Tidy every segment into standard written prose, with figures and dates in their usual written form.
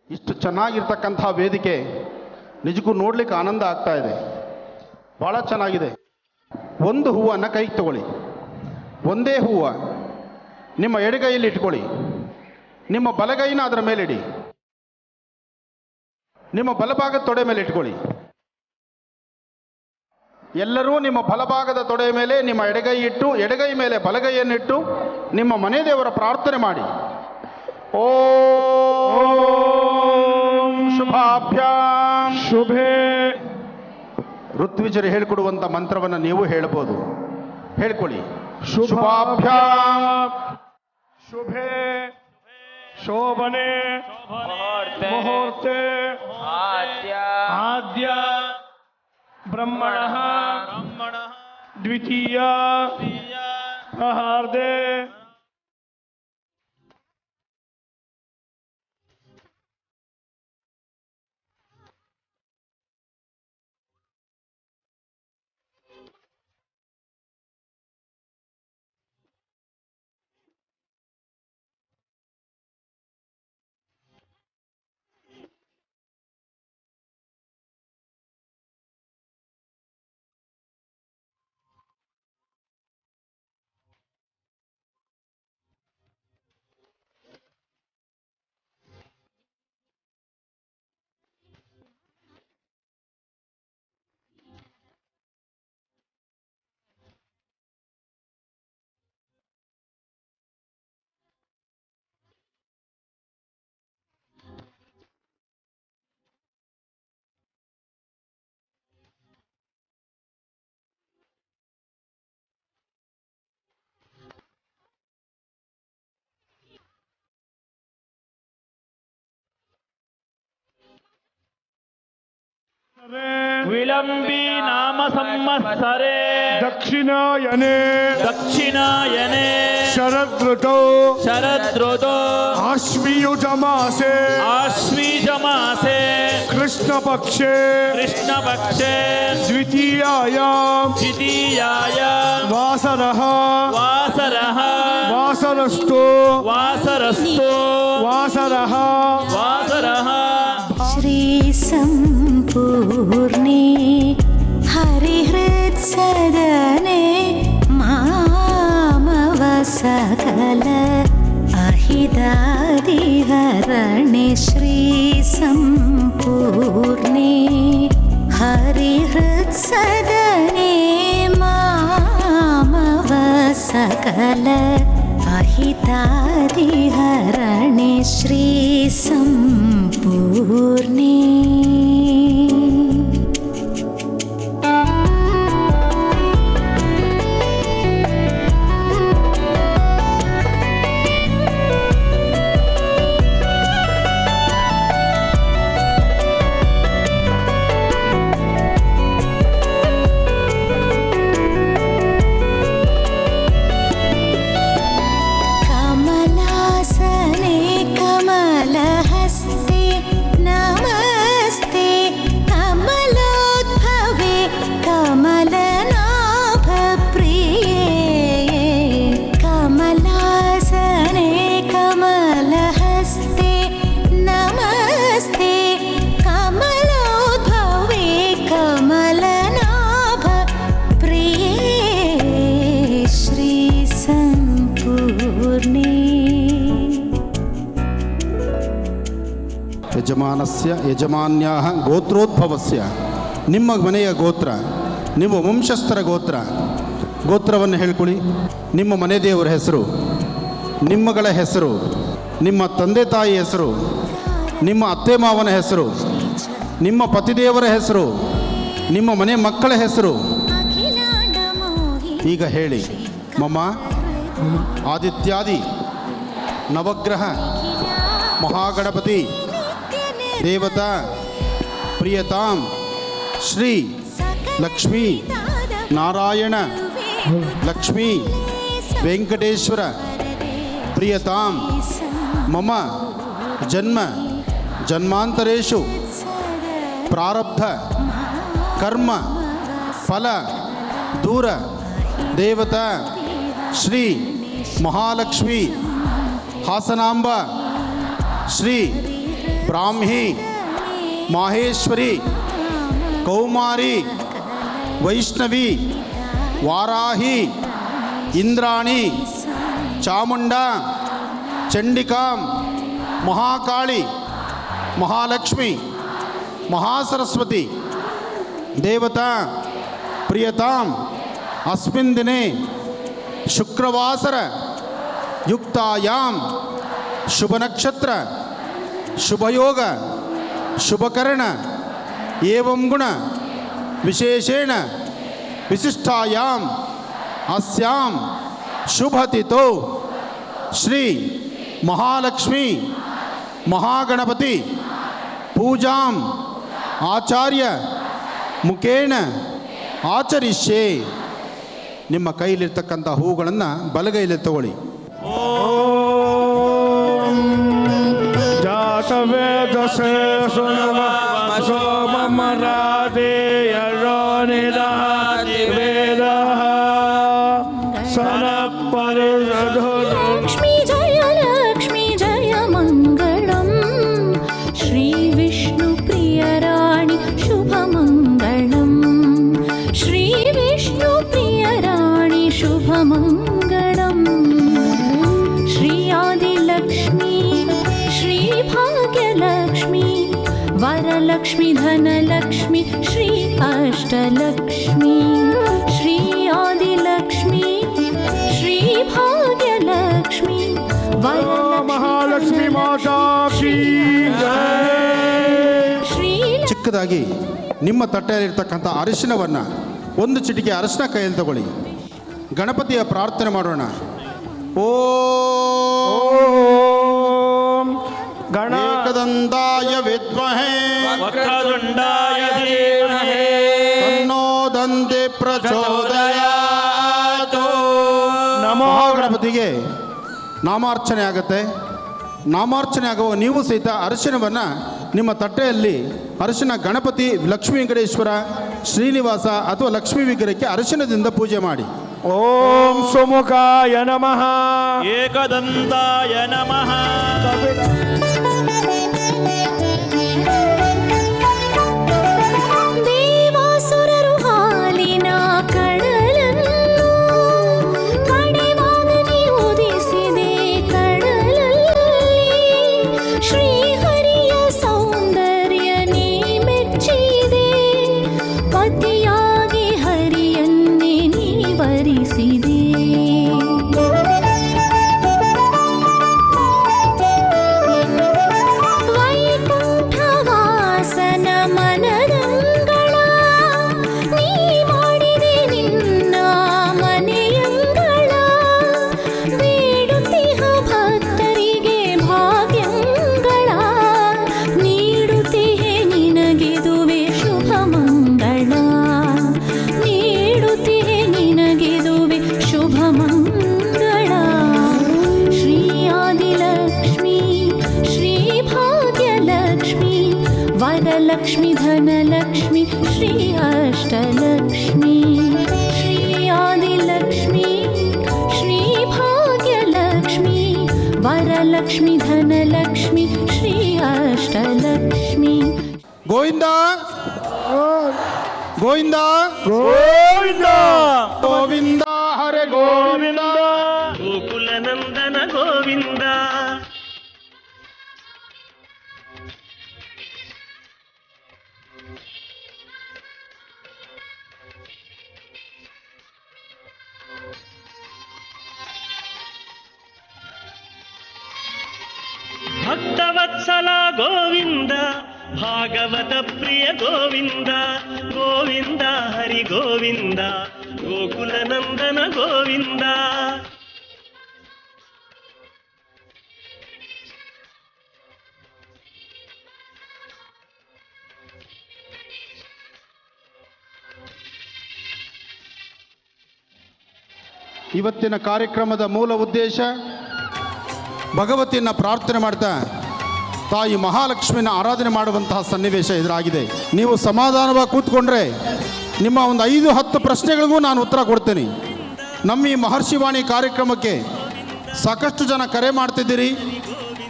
ಇಷ್ಟು ಚೆನ್ನಾಗಿರ್ತಕ್ಕಂಥ ವೇದಿಕೆ ನಿಜಕ್ಕೂ ನೋಡ್ಲಿಕ್ಕೆ ಆನಂದ ಆಗ್ತಾ ಇದೆ. ಭಾಳ ಚೆನ್ನಾಗಿದೆ. ಒಂದು ಹೂವನ್ನು ಕೈಗೆ ತಗೊಳ್ಳಿ. ಒಂದೇ ಹೂವು ನಿಮ್ಮ ಎಡಗೈಯಲ್ಲಿ ಇಟ್ಕೊಳ್ಳಿ. ನಿಮ್ಮ ಬಲಗೈನ ಅದರ ಮೇಲಿಡಿ. ನಿಮ್ಮ ಬಲಭಾಗದ ತೊಡೆ ಮೇಲೆ ಇಟ್ಕೊಳ್ಳಿ. ಎಲ್ಲರೂ ನಿಮ್ಮ ಬಲಭಾಗದ ತೊಡೆಯ ಮೇಲೆ ನಿಮ್ಮ ಎಡಗೈ ಇಟ್ಟು, ಎಡಗೈ ಮೇಲೆ ಬಲಗೈಯನ್ನಿಟ್ಟು ನಿಮ್ಮ ಮನೆ ದೇವರ ಪ್ರಾರ್ಥನೆ ಮಾಡಿ. ಓಂ ಶುಭಾಭ್ಯಾಂ ಶುಭೇ. ಋತ್ವಿಜರು ಹೇಳಿಕೊಡುವಂಥ ಮಂತ್ರವನ್ನು ನೀವು ಹೇಳ್ಬೋದು. ಹೇಳ್ಕೊಳ್ಳಿ. ಶುಭಾಭ್ಯಾಂ ಶುಭೇ ಶೋಭನೆ ಮುಹೂರ್ತೆ ಆದ್ಯ ಬ್ರಹ್ಮಣಃ ದ್ವಿತೀಯ ಪ್ರಹಾರ್ದೆ ವಿಳಂಬಿ ನಾಮ ಸಂವತ್ಸರೆ ದಕ್ಷಿಣಾಯನೆ ಶರದೃತೌ ಆಶ್ವಯುಜ ಮಾಸೆ ಕೃಷ್ಣಪಕ್ಷೆ ದ್ವಿತೀಯಾಯಾಂ ವಾಸರಃ ಶ್ರೀ ಸಂಪೂರ್ಣೆ ಹರಿಹೃತ್ಸದನೆ ಮಾಮವ ಸಕಲ ಅಹಿದಾದಿಹರಣೆ ಶ್ರೀ ಸಂಪೂರ್ಣೆ ಹರಿಹೃತ್ಸದನೆ ಮಾಮವ ಸಕಲ ಅಹಿತಾದಿಹರಣೆ ಶ್ರೀ ಸಂಪೂರ್ಣೆ. ಕಮಲಾಸನೆ ಕಮಲಹಸ್ತೆ ನಮಸ್ತೆ ಕಮಲೋದ್ಭವೆ ಕಮಲನಾಭ ಪ್ರಿಯೇ. ಕಮಲಾಸನೆ ಕಮಲಹಸ್ತೆ ನಮಸ್ತೆ ಕಮಲೋದ್ಭವೆ ಕಮಲನಾಭ ಪ್ರಿಯೇ ಶ್ರೀ ಸಂಪೂರ್ಣೆ. ಯಜಮಾನಸ್ಯ ಯಜಮಾನ್ಯಾಹ ಗೋತ್ರೋದ್ಭವಸ್ಯ. ನಿಮ್ಮ ಮನೆಯ ಗೋತ್ರ, ನಿಮ್ಮ ವಂಶಸ್ಥರ ಗೋತ್ರವನ್ನು ಹೇಳ್ಕೊಳ್ಳಿ. ನಿಮ್ಮ ಮನೆ ದೇವರ ಹೆಸರು, ನಿಮ್ಮಗಳ ಹೆಸರು, ನಿಮ್ಮ ತಂದೆ ತಾಯಿ ಹೆಸರು, ನಿಮ್ಮ ಅತ್ತೆ ಮಾವನ ಹೆಸರು, ನಿಮ್ಮ ಪತಿದೇವರ ಹೆಸರು, ನಿಮ್ಮ ಮನೆ ಮಕ್ಕಳ ಹೆಸರು ಈಗ ಹೇಳಿ. ಮಮ ಆದಿತ್ಯಾದಿ ನವಗ್ರಹ ಮಹಾಗಣಪತಿ ದೇವತಾ ಪ್ರಿಯತಾಂ ಶ್ರೀ ಲಕ್ಷ್ಮೀ ನಾರಾಯಣ ಲಕ್ಷ್ಮೀ ವೆಂಕಟೇಶ್ವರ ಪ್ರಿಯತಾಂ ಮಮ ಜನ್ಮ ಜನ್ಮಾಂತರೇಷು ಪ್ರಾರಬ್ಧ ಕರ್ಮ ಫಲ ದೂರ ದೇವತಾ ಶ್ರೀ ಮಹಾಲಕ್ಷ್ಮಿ ಹಾಸನಾಂಬ ಶ್ರೀ ಬ್ರಾಹ್ಮಿ, ಮಾಹೇಶ್ವರಿ, ಕೌಮಾರಿ, ವೈಷ್ಣವಿ, ವಾರಾಹಿ, ಇಂದ್ರಾಣಿ, ಚಾಮುಂಡ, ಚಂಡಿಕಾಂ, ಮಹಾಕಾಳಿ, ಮಹಾಲಕ್ಷ್ಮಿ, ಮಹಾಸರಸ್ವತಿ, ದೇವತಾ ಪ್ರಿಯತಾಂ ಅಸ್ಮಿನ್ ದಿನೇ ಶುಕ್ರವಾಸರ ಯುಕ್ತಾಯಾಂ ಶುಭ ನಕ್ಷತ್ರ ಶುಭಯೋಗ ಶುಭಕರಣ ಏವಂ ಗುಣ ವಿಶೇಷೇಣ ವಿಶಿಷ್ಟಾಯಾಂ ಅಸ್ಯಾಂ ಶುಭತಿಥೌ ಶ್ರೀ ಮಹಾಲಕ್ಷ್ಮೀ ಮಹಾಗಣಪತಿ ಪೂಜಾಂ ಆಚಾರ್ಯ ಮುಖೇನ ಆಚರಿಷ್ಯೆ. ನಿಮ್ಮ ಕೈಲಿರ್ತಕ್ಕಂಥ ಹೂಗಳನ್ನು ಬಲಗೈಲಿ ತಗೊಳ್ಳಿ. ಜಾತವೇದಸೇ ಸುನವ ಸೋಮರಾಧೇಯರೋನಿರಾಧಿ ವೇದ ಸನಪರಿಷಧು. ಲಕ್ಷ್ಮೀ ಜಯ ಮಂಗಳಂ ಶ್ರೀ ವಿಷ್ಣು ಪ್ರಿಯ ರಾಣಿ ಶುಭ ಮಂಗಳಂ. ಶ್ರೀ ವಿಷ್ಣು ಪ್ರಿಯ ರಾಣಿ ಶುಭ ಮಂಗಳಂ. ಶ್ರೀ ಆದಿಲಕ್ಷ್ಮೀ ಶ್ರೀ ಭಾಗ್ಯಲಕ್ಷ್ಮೀ ವರಲಕ್ಷ್ಮಿ ಧನಲಕ್ಷ್ಮಿ ಶ್ರೀ ಅಷ್ಟಲಕ್ಷ್ಮೀ. ಶ್ರೀ ಆದಿಲಕ್ಷ್ಮೀ ಶ್ರೀ ಭಾಗ್ಯಲಕ್ಷ್ಮಿ ಮಹಾಲಕ್ಷ್ಮಿ ಮಾತಾ ಕೀ ಜೈ. ಶ್ರೀ ಚಿಕ್ಕದಾಗಿ ನಿಮ್ಮ ತಟ್ಟೆಯಲ್ಲಿರ್ತಕ್ಕಂಥ ಅರಿಶಿನವನ್ನು ಒಂದು ಚಿಟಿಕೆ ಅರಿಶಿನ ಕೈಯಲ್ಲಿ ತಗೊಳ್ಳಿ. ಗಣಪತಿಯ ಪ್ರಾರ್ಥನೆ ಮಾಡೋಣ. ಓಂ ಗಣ ಏಕದಂತಾಯ ವಿದ್ಮಹೇ ವಕ್ರತುಂಡಾಯ ಧೀಮಹಿ ತನ್ನೋ ದಂತಿ ಪ್ರಚೋದಯಾತ್. ನಮೋ ಗಣಪತಿಗೆ ನಾಮಾರ್ಚನೆ ಆಗುತ್ತೆ. ನಾಮಾರ್ಚನೆ ಆಗುವ ನೀವು ಸಹಿತ ಅರಿಶಿನವನ್ನು ನಿಮ್ಮ ತಟ್ಟೆಯಲ್ಲಿ ಅರಿಶಿನ ಗಣಪತಿ, ಲಕ್ಷ್ಮೀ ವೆಂಕಟೇಶ್ವರ, ಶ್ರೀನಿವಾಸ ಅಥವಾ ಲಕ್ಷ್ಮೀ ವಿಗ್ರಹಕ್ಕೆ ಅರಿಶಿನದಿಂದ ಪೂಜೆ ಮಾಡಿ. ಓಂ ಸುಮುಖಾಯ ನಮಃ. ಏಕದಂತಾಯ ನಮಃ. ದೇವಾಸುರರು ಹಾಲಿನ ಕಡಲನ್ನು ಕಡೆವಾಗ ನೀ ಉದಿಸಿದೆ ಕಡಲಲ್ಲಿ. ಶ್ರೀಹರಿಯ ಸೌಂದರ್ಯ ನೀ ಮೆಚ್ಚಿದೆ. ಪತಿಯಾಗಿ ಹರಿಯನ್ನೇ ನೀ ವರಿಸಿದೆ. ವೈಕುಂಠವಾಸನ ಮನದಂಗಳ ನೀ ಮಾಡಿದೆ ನಿನ್ನ ಮನೆಯಂಗಳ. ಬೇಡುತ್ತಿಹ ಭಕ್ತರಿಗೆ ಭಾಗ್ಯಂಗಳ ನೀಡುತ್ತಿಹೆ ನಿನಗಿದುವೆ ಶುಭ ಮಂಗಳ. ನೀಡುತ್ತಿಹೆ ನಿನಗಿದುವೆ ಶುಭ ಮಂಗಳ. ಶ್ರೀ ಆದಿಲಕ್ಷ್ಮೀ ಶ್ರೀ ಭಾಗ್ಯಲಕ್ಷ್ಮೀ ವರಲಕ್ಷ್ಮಿ ಧನಲಕ್ಷ್ಮಿ ಶ್ರೀ ಅಷ್ಟಲಕ್ಷ್ಮೀ. ಶ್ರೀ ಆದಿಲಕ್ಷ್ಮೀ ಶ್ರೀ ಭಾಗ್ಯಲಕ್ಷ್ಮಿ ವರಲಕ್ಷ್ಮಿ ಧನಲಕ್ಷ್ಮಿ ಶ್ರೀ ಅಷ್ಟಲಕ್ಷ್ಮಿ. ಗೋವಿಂದ ಗೋವಿಂದ ಗೋವಿಂದ ಗೋವಿಂದ ಹರೆ ಗೋವಿಂದ. ಗೋಕುಲ ನಂದನ ಗೋವಿಂದ. ಭಕ್ತವತ್ಸಲ ಗೋವಿಂದ, ಭಾಗವತ ಪ್ರಿಯ ಗೋವಿಂದ. ಗೋವಿಂದ ಹರಿ ಗೋವಿಂದ, ಗೋಕುಲ ನಂದನ ಗೋವಿಂದ. ಇವತ್ತಿನ ಕಾರ್ಯಕ್ರಮದ ಮೂಲ ಉದ್ದೇಶ ಭಗವತಿಯನ್ನು ಪ್ರಾರ್ಥನೆ ಮಾಡ್ತಾ ತಾಯಿ ಮಹಾಲಕ್ಷ್ಮಿನ ಆರಾಧನೆ ಮಾಡುವಂತಹ ಸನ್ನಿವೇಶ ಎದುರಾಗಿದೆ. ನೀವು ಸಮಾಧಾನವಾಗಿ ಕೂತ್ಕೊಂಡ್ರೆ ನಿಮ್ಮ ಒಂದು 5-10 ಪ್ರಶ್ನೆಗಳಿಗೂ ನಾನು ಉತ್ತರ ಕೊಡ್ತೇನೆ. ನಮ್ಮ ಈ ಮಹರ್ಷಿವಾಣಿ ಕಾರ್ಯಕ್ರಮಕ್ಕೆ ಸಾಕಷ್ಟು ಜನ ಕರೆ ಮಾಡ್ತಿದ್ದೀರಿ.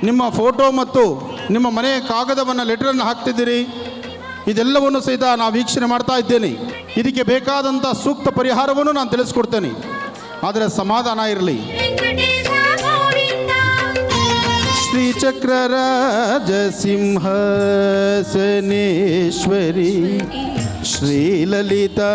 ನಿಮ್ಮ ಫೋಟೋ ಮತ್ತು ನಿಮ್ಮ ಮನೆಯ ಕಾಗದವನ್ನು ಲೆಟರನ್ನು ಹಾಕ್ತಿದ್ದೀರಿ. ಇದೆಲ್ಲವನ್ನು ಸಹಿತ ನಾವು ವೀಕ್ಷಣೆ ಮಾಡ್ತಾ ಇದ್ದೇನೆ. ಇದಕ್ಕೆ ಬೇಕಾದಂಥ ಸೂಕ್ತ ಪರಿಹಾರವನ್ನು ನಾನು ತಿಳಿಸ್ಕೊಡ್ತೇನೆ. ಆದರೆ ಸಮಾಧಾನ ಇರಲಿ. ಶ್ರೀಚಕ್ರರಾಜ ಸಿಂಹಾಸನೇಶ್ವರಿ ಶ್ರೀಲಲಿತಾ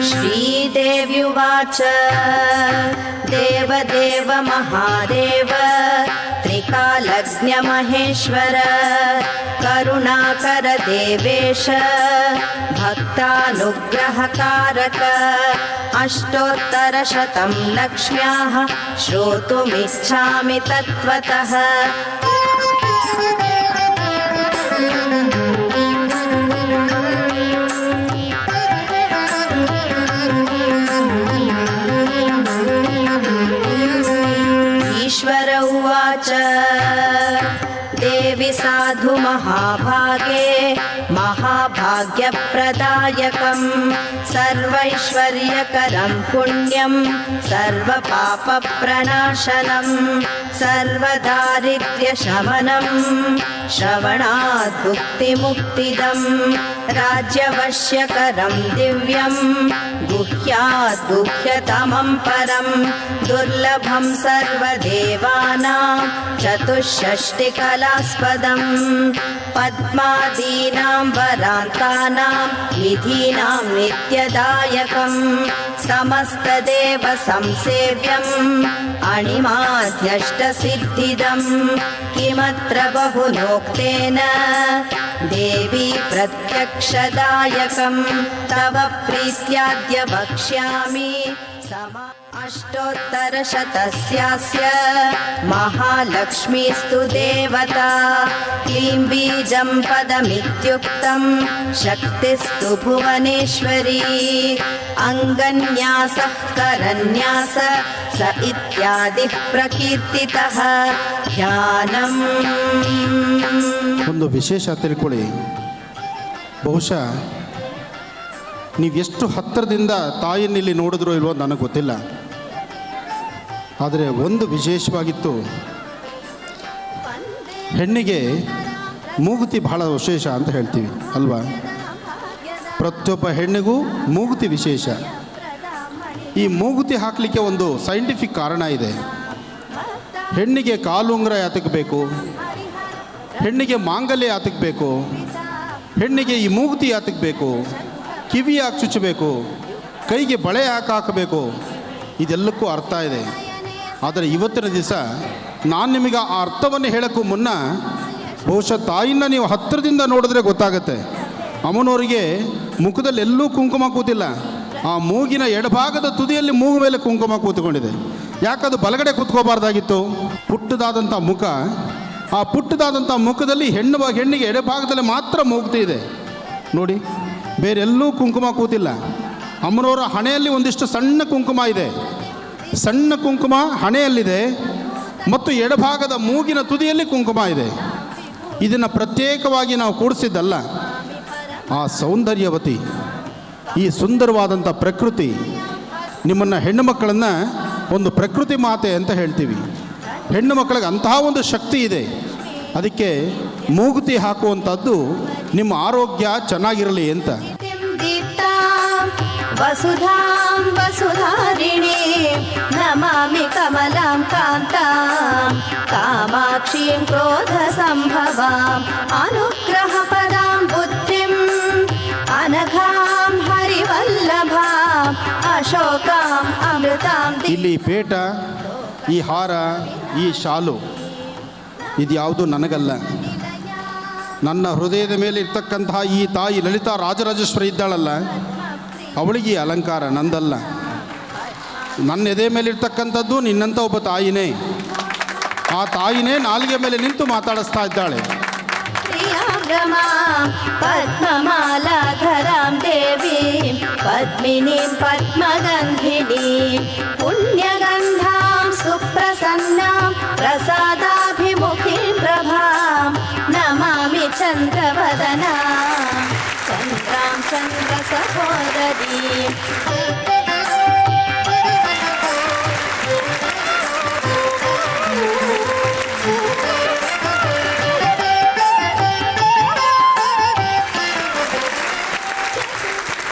श्रीदेव्युवाच देवदेव महादेव त्रिकालज्ञमहेश्वर करुणाकर देवेश भक्तानुग्रहकारक अष्टोत्तरशतं लक्ष्म्याः श्रोतुमिच्छामि तत्त्वतः ईश्वर उवाच देवि साधु महाभागे महाभाग्यप्रदायकं सर्वैश्वर्यकरं पुण्यं सर्वपापप्रणाशनं सर्वदारिद्र्यशमनं श्रवणात् भुक्तिमुक्तिदं राज्यवश्यकरं दिव्यं गुह्यात् गुह्यतमं परं दुर्लभं सर्वदेवानां चतुष्षष्टिकलास्पदं पद्मादीनां वरान्तानां विधीनां नित्यदायकं समस्तदेव संसेव्यम् अणिमाध्यष्टसिद्धिदं किमत्र बहुनोक्तेन देवी प्रत्यक्षदायकं तव प्रीत्याद्य वक्ष्यामि अष्टोत्तरशतस्यास्य महालक्ष्मीस्तु देवता क्लीं बीजं पदमित्युक्तं शक्तिस्तु भुवनेश्वरी अङ्गन्यासः करन्यास स इत्यादिः प्रकीर्तितः ध्यानम् ಒಂದು ವಿಶೇಷ ತಿಳ್ಕೊಳ್ಳಿ. ಬಹುಶಃ ನೀವೆಷ್ಟು ಹತ್ತಿರದಿಂದ ತಾಯಿಯಲ್ಲಿ ನೋಡಿದ್ರೋ ಇಲ್ವೋ ನನಗೆ ಗೊತ್ತಿಲ್ಲ. ಆದರೆ ಒಂದು ವಿಶೇಷವಾಗಿತ್ತು, ಹೆಣ್ಣಿಗೆ ಮೂಗುತಿ ಬಹಳ ವಿಶೇಷ ಅಂತ ಹೇಳ್ತೀವಿ ಅಲ್ವಾ? ಪ್ರತಿಯೊಬ್ಬ ಹೆಣ್ಣಿಗೂ ಮೂಗುತಿ ವಿಶೇಷ. ಈ ಮೂಗುತಿ ಹಾಕಲಿಕ್ಕೆ ಒಂದು ಸೈಂಟಿಫಿಕ್ ಕಾರಣ ಇದೆ. ಹೆಣ್ಣಿಗೆ ಕಾಲುಂಗುರ ಯಾತಕ್ಕೆ ಬೇಕು, ಹೆಣ್ಣಿಗೆ ಮಾಂಗಲ್ಯ ಯಾತಕ್ಕೆ ಬೇಕು, ಹೆಣ್ಣಿಗೆ ಈ ಮೂಗುತಿ ಯಾತಕ್ಕೆ ಬೇಕು, ಕಿವಿ ಯಾಕೆ ಚುಚ್ಚಬೇಕು, ಕೈಗೆ ಬಳೆ ಯಾಕೆ ಹಾಕಬೇಕು, ಇದೆಲ್ಲಕ್ಕೂ ಅರ್ಥ ಇದೆ. ಆದರೆ ಇವತ್ತಿನ ದಿವಸ ನಾನು ನಿಮಗೆ ಆ ಅರ್ಥವನ್ನು ಹೇಳೋಕ್ಕೂ ಮುನ್ನ ಬಹುಶಃ ತಾಯಿನ ನೀವು ಹತ್ತಿರದಿಂದ ನೋಡಿದ್ರೆ ಗೊತ್ತಾಗುತ್ತೆ. ಅಮ್ಮನವರಿಗೆ ಮುಖದಲ್ಲಿ ಎಲ್ಲೂ ಕುಂಕುಮ ಕೂತಿಲ್ಲ. ಆ ಮೂಗಿನ ಎಡಭಾಗದ ತುದಿಯಲ್ಲಿ ಮೂಗು ಮೇಲೆ ಕುಂಕುಮ ಕೂತ್ಕೊಂಡಿದೆ. ಯಾಕದು ಬಲಗಡೆ ಕೂತ್ಕೋಬಾರ್ದಾಗಿತ್ತು? ಪುಟ್ಟದಾದಂಥ ಮುಖ, ಆ ಪುಟ್ಟದಾದಂಥ ಮುಖದಲ್ಲಿ ಹೆಣ್ಣಿಗೆ ಎಡಭಾಗದಲ್ಲಿ ಮಾತ್ರ ಮೂಗುತಿ ಇದೆ ನೋಡಿ, ಬೇರೆಲ್ಲೂ ಕುಂಕುಮ ಕೂತಿಲ್ಲ. ಅಮ್ಮನವರ ಹಣೆಯಲ್ಲಿ ಒಂದಿಷ್ಟು ಸಣ್ಣ ಕುಂಕುಮ ಇದೆ. ಸಣ್ಣ ಕುಂಕುಮ ಹಣೆಯಲ್ಲಿದೆ ಮತ್ತು ಎಡಭಾಗದ ಮೂಗಿನ ತುದಿಯಲ್ಲಿ ಕುಂಕುಮ ಇದೆ. ಇದನ್ನು ಪ್ರತ್ಯೇಕವಾಗಿ ನಾವು ಕೂಡಿಸಿದ್ದಲ್ಲ. ಆ ಸೌಂದರ್ಯವತಿ, ಈ ಸುಂದರವಾದಂಥ ಪ್ರಕೃತಿ, ನಿಮ್ಮನ್ನು ಹೆಣ್ಣು ಮಕ್ಕಳನ್ನು ಒಂದು ಪ್ರಕೃತಿ ಮಾತೆ ಅಂತ ಹೇಳ್ತೀವಿ. ಹೆಣ್ಣು ಮಕ್ಕಳಿಗೆ ಅಂತಹ ಒಂದು ಶಕ್ತಿ ಇದೆ. ಅದಕ್ಕೆ ಮೂಗುತಿ ಹಾಕುವಂಥದ್ದು ನಿಮ್ಮ ಆರೋಗ್ಯ ಚೆನ್ನಾಗಿರಲಿ ಅಂತ. दीप्तां वसुधां वसुधारिणीं नमामि कमलां कान्तां कामाक्षीं क्रोधसम्भवाम् अनुग्रहपदां बुद्धिम् अनघां हरिवल्लभाम् अशोकाम् अमृतां ಇಲ್ಲಿ ಪೇಟ, ಈ ಹಾರ, ಈ ಶಾಲು ಇದು ಯಾವುದು ನನಗಲ್ಲ. ನನ್ನ ಹೃದಯದ ಮೇಲೆ ಇರ್ತಕ್ಕಂತಹ ಈ ತಾಯಿ ಲಲಿತಾ ರಾಜರಾಜೇಶ್ವರಿ ಇದ್ದಾಳಲ್ಲ, ಅವಳಿಗೆ ಈ ಅಲಂಕಾರ, ನಂದಲ್ಲ. ನನ್ನ ಎದೆ ಮೇಲೆ ಇರ್ತಕ್ಕಂಥದ್ದು ನಿನ್ನಂಥ ಒಬ್ಬ ತಾಯಿನೇ. ಆ ತಾಯಿನೇ ನಾಲಿಗೆ ಮೇಲೆ ನಿಂತು ಮಾತಾಡಿಸ್ತಾ ಇದ್ದಾಳೆ. पद्ममालाधरां देवीं पद्मिनीं पद्मगन्धिनीं पुण्यगन्धां सुप्रसन्नां प्रसादाभिमुखीं प्रभां नमामि चन्द्रवदनां चन्द्रां चन्द्रसहोदरीम्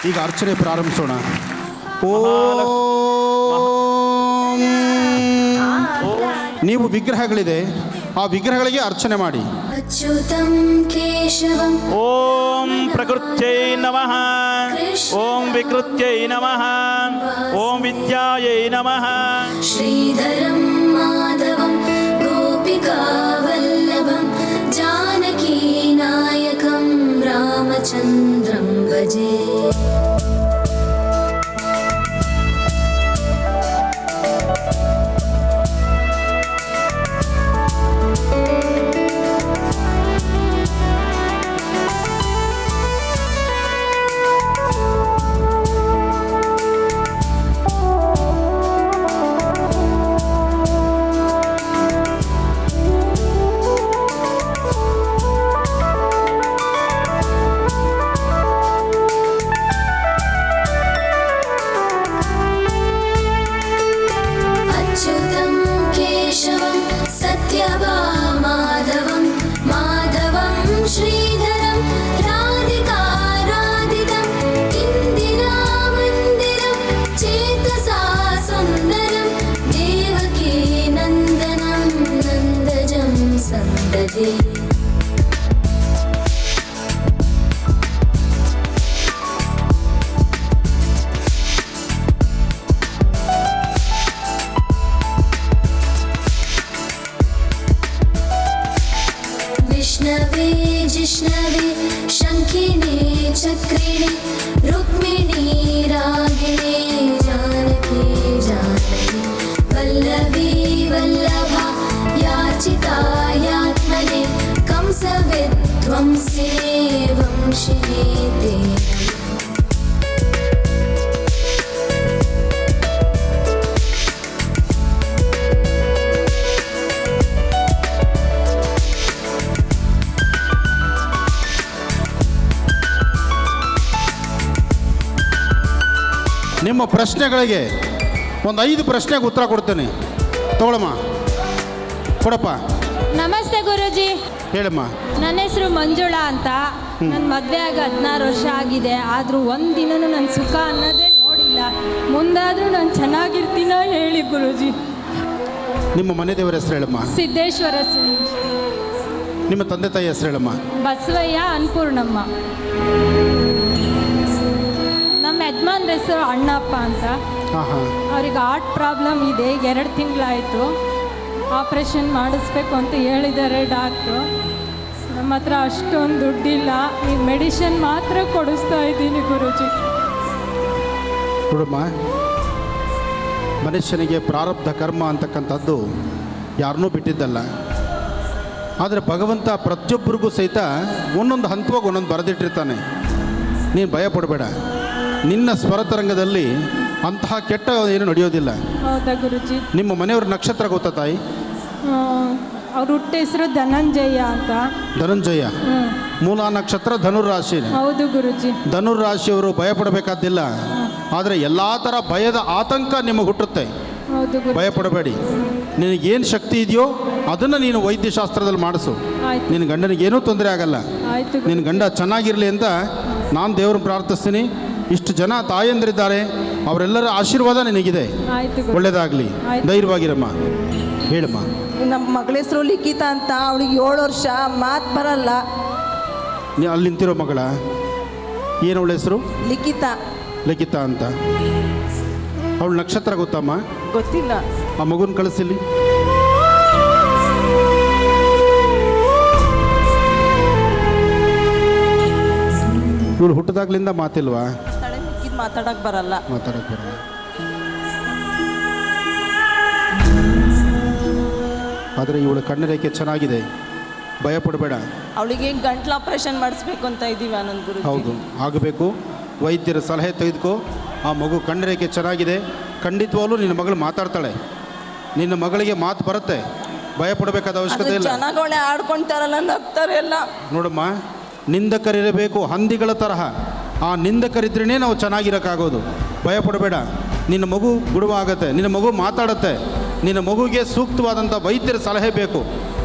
ಈಗ ಅರ್ಚನೆ ಪ್ರಾರಂಭಿಸೋಣ. ಓಂ. ನೀವು ವಿಗ್ರಹಗಳಿದೆ, ಆ ವಿಗ್ರಹಗಳಿಗೆ ಅರ್ಚನೆ ಮಾಡಿ. अच्युतं केशवं ಓಂ ಪ್ರಕೃತ್ಯೈ ನಮಃ, ಓಂ ವಿಕೃತ್ಯೈ ನಮಃ, ಓಂ ವಿದ್ಯಾಯೈ ನಮಃ. श्रीधरं माधवं गोपिकावल्लभं जानकीनायकं रामचन्द्रं भजे. अच्युतं केशवं सत्यभामाधवं माधवं श्रीधरं राधिकाराधितं इन्दिरामन्दिरं चेतसा सुन्दरं देवकी नन्दनं नन्दजं सन्ददे. विष्णवे जिष्णवे शङ्खिने चक्रिणे रुक्मिणी रागिणे जानकी जानकी वल्लभी वल्लभा याचिता यात्मने कंसविध्वंसिने वंशिने ते नमः. ನಿಮ್ಮ ಪ್ರಶ್ನೆಗಳಿಗೆ ಒಂದು 5 ಪ್ರಶ್ನೆಗೆ ಉತ್ತರ ಕೊಡ್ತೇನೆ. ತಗೊಳಮ್ಮ, ಕೊಡಪ್ಪ. ನಮಸ್ತೆ ಗುರುಜಿ. ಹೇಳಮ್ಮ. ನನ್ನ ಹೆಸರು ಮಂಜುಳಾ ಅಂತ. ನನ್ನ ಮದುವೆ ಆಗಿ 16 ವರ್ಷ ಆಗಿದೆ. ಆದರೂ ಒಂದು ದಿನನೂ ನನ್ನ ಸುಖ ಅನ್ನೋದೇ ನೋಡಿಲ್ಲ. ಮುಂದಾದರೂ ನಾನು ಚೆನ್ನಾಗಿರ್ತೀನೋ ಹೇಳಿ ಗುರುಜಿ. ನಿಮ್ಮ ಮನೆ ದೇವರ ಹೆಸರು ಹೇಳಮ್ಮ. ಸಿದ್ದೇಶ್ವರ ನಿಮ್ಮ ತಂದೆ ತಾಯಿ ಹೆಸರು ಹೇಳಮ್ಮ. ಬಸವಯ್ಯ ಅನ್ನಪೂರ್ಣಮ್ಮ. ನಮ್ಮ ಯಜಮಾನ್ರ ಹೆಸರು ಅಣ್ಣಪ್ಪ ಅಂತ. ಹಾಂ ಹಾಂ. ಅವ್ರಿಗೆ ಹಾರ್ಟ್ ಪ್ರಾಬ್ಲಮ್ ಇದೆ. 2 ತಿಂಗಳಾಯಿತು. ಆಪ್ರೇಷನ್ ಮಾಡಿಸ್ಬೇಕು ಅಂತ ಹೇಳಿದ್ದಾರೆ ಡಾಕ್ಟ್ರು. ನಮ್ಮ ಹತ್ರ ಅಷ್ಟೊಂದು ದುಡ್ಡಿಲ್ಲ. ಈ ಮೆಡಿಷನ್ ಮಾತ್ರ ಕೊಡಿಸ್ತಾ ಇದ್ದೀನಿ ಗುರುಜಿ. ನೋಡಮ್ಮ, ಮನುಷ್ಯನಿಗೆ ಪ್ರಾರಬ್ಧ ಕರ್ಮ ಅಂತಕ್ಕಂಥದ್ದು ಯಾರನ್ನೂ ಬಿಟ್ಟಿದ್ದಲ್ಲ. ಆದರೆ ಭಗವಂತ ಪ್ರತಿಯೊಬ್ಬರಿಗೂ ಸಹಿತ ಒಂದೊಂದು ಹಂತವಾಗಿ ಒಂದೊಂದು ಬರೆದಿಟ್ಟಿರ್ತಾನೆ. ನೀನು ಭಯ ಪಡಬೇಡ. ನಿನ್ನ ಸ್ವರತರಂಗದಲ್ಲಿ ಅಂತಹ ಕೆಟ್ಟ ಏನು ನಡೆಯೋದಿಲ್ಲ. ಹೌದಾ ಗುರುಜಿ? ನಿಮ್ಮ ಮನೆಯವ್ರ ನಕ್ಷತ್ರ ಗೊತ್ತಾ ತಾಯಿ? ಅವ್ರ ಹುಟ್ಟ ಹೆಸರು ಧನಂಜಯ ಅಂತ. ಧನಂಜಯ ಹ್ಞೂ. ಮೂಲ ನಕ್ಷತ್ರ ಧನುರಾಶಿ. ಹೌದು ಗುರುಜಿ. ಧನುರಾಶಿಯವರು ಭಯಪಡಬೇಕಾದಿಲ್ಲ, ಆದರೆ ಎಲ್ಲ ಥರ ಭಯದ ಆತಂಕ ನಿಮಗೆ ಹುಟ್ಟುತ್ತೆ. ಹೌದು ಗುರು. ಭಯಪಡಬೇಡಿ. ನಿನಗೇನು ಶಕ್ತಿ ಇದೆಯೋ ಅದನ್ನು ನೀನು ವೈದ್ಯಶಾಸ್ತ್ರದಲ್ಲಿ ಮಾಡಿಸು. ಆಯ್ತು. ನಿನ್ನ ಗಂಡನಿಗೇನೂ ತೊಂದರೆ ಆಗಲ್ಲ. ಆಯ್ತು ಗುರು. ನಿನ್ನ ಗಂಡ ಚೆನ್ನಾಗಿರಲಿ ಅಂತ ನಾನು ದೇವ್ರನ್ನ ಪ್ರಾರ್ಥಿಸ್ತೀನಿ. ಇಷ್ಟು ಜನ ತಾಯಂದಿರಿದ್ದಾರೆ, ಅವರೆಲ್ಲರ ಆಶೀರ್ವಾದ ನಿನಗಿದೆ. ಆಯ್ತು ಗುರು. ಒಳ್ಳೆಯದಾಗಲಿ. ಆಯ್ತು. ಧೈರ್ಯವಾಗಿರಮ್ಮ, ಹೇಳಮ್ಮ. ನಮ್ಮ ಮಗಳ ಹೆಸರು ಲಿಖಿತ ಅಂತ. ಅವಳಿಗೆ 7 ವರ್ಷ, ಮಾತು ಬರಲ್ಲ. ನೀ ಅಲ್ಲಿ ನಿಂತಿರೋ ಮಗಳ ಏನು ಅವಳ ಹೆಸರು? ಲಿಖಿತ. ಲಿಖಿತಾ ಅಂತ. ಅವಳ ನಕ್ಷತ್ರ ಗೊತ್ತಮ್ಮ? ಗೊತ್ತಿಲ್ಲ. ಆ ಮಗುನ ಕಳಿಸಿಲ್ಲಿ. ಇವಳು ಹುಟ್ಟಿದಾಗ್ಲಿಂದ ಮಾತಿಲ್ವಾ? ತಲೆ ಮಿಕ್ಕಿದ್ ಮಾತಾಡಕ್ ಬರಲ್ಲ. ಮಾತಾಡಕ್ಕೆ ಬರಲ್ಲ. ಆದರೆ ಇವಳ ಕಣ್ಣು ರೇಖೆ ಚೆನ್ನಾಗಿದೆ, ಭಯಪಡಬೇಡ. ಅವಳಿಗೆ ಗಂಟ್ಲು ಆಪರೇಷನ್ ಮಾಡಿಸ್ಬೇಕು ಅಂತ ಇದ್ದೀವಿ ಆನಂದ್ ಗುರು. ಹೌದು, ಆಗಬೇಕು. ವೈದ್ಯರ ಸಲಹೆ ತೆಗೆದುಕೋ. ಆ ಮಗು ಕಣ್ಣು ರೇಖೆ ಚೆನ್ನಾಗಿದೆ, ಖಂಡಿತವಾಗ್ಲೂ ನಿನ್ನ ಮಗಳು ಮಾತಾಡ್ತಾಳೆ. ನಿನ್ನ ಮಗಳಿಗೆ ಮಾತು ಬರುತ್ತೆ, ಭಯಪಡಬೇಕಾದ ಅವಶ್ಯಕತೆ ಇಲ್ಲ. ಜನಗಳೇ ಆಡ್ಕೊಂತಾರಲ್ಲ, ನಗ್ತಾರೆ ಎಲ್ಲ. ನೋಡಮ್ಮ, ನಿಂದಕರಿರಬೇಕು ಹಂದಿಗಳ ತರಹ. ಆ ನಿಂದಕರಿದ್ರೇ ನಾವು ಚೆನ್ನಾಗಿರೋಕ್ಕಾಗೋದು. ಭಯಪಡಬೇಡ. ನಿನ್ನ ಮಗು ಗುಣವಾಗತ್ತೆ, ನಿನ್ನ ಮಗು ಮಾತಾಡುತ್ತೆ. ನಿನ್ನ ಮಗುಗೆ ಸೂಕ್ತವಾದಂಥ ವೈದ್ಯರ ಸಲಹೆ ಬೇಕು.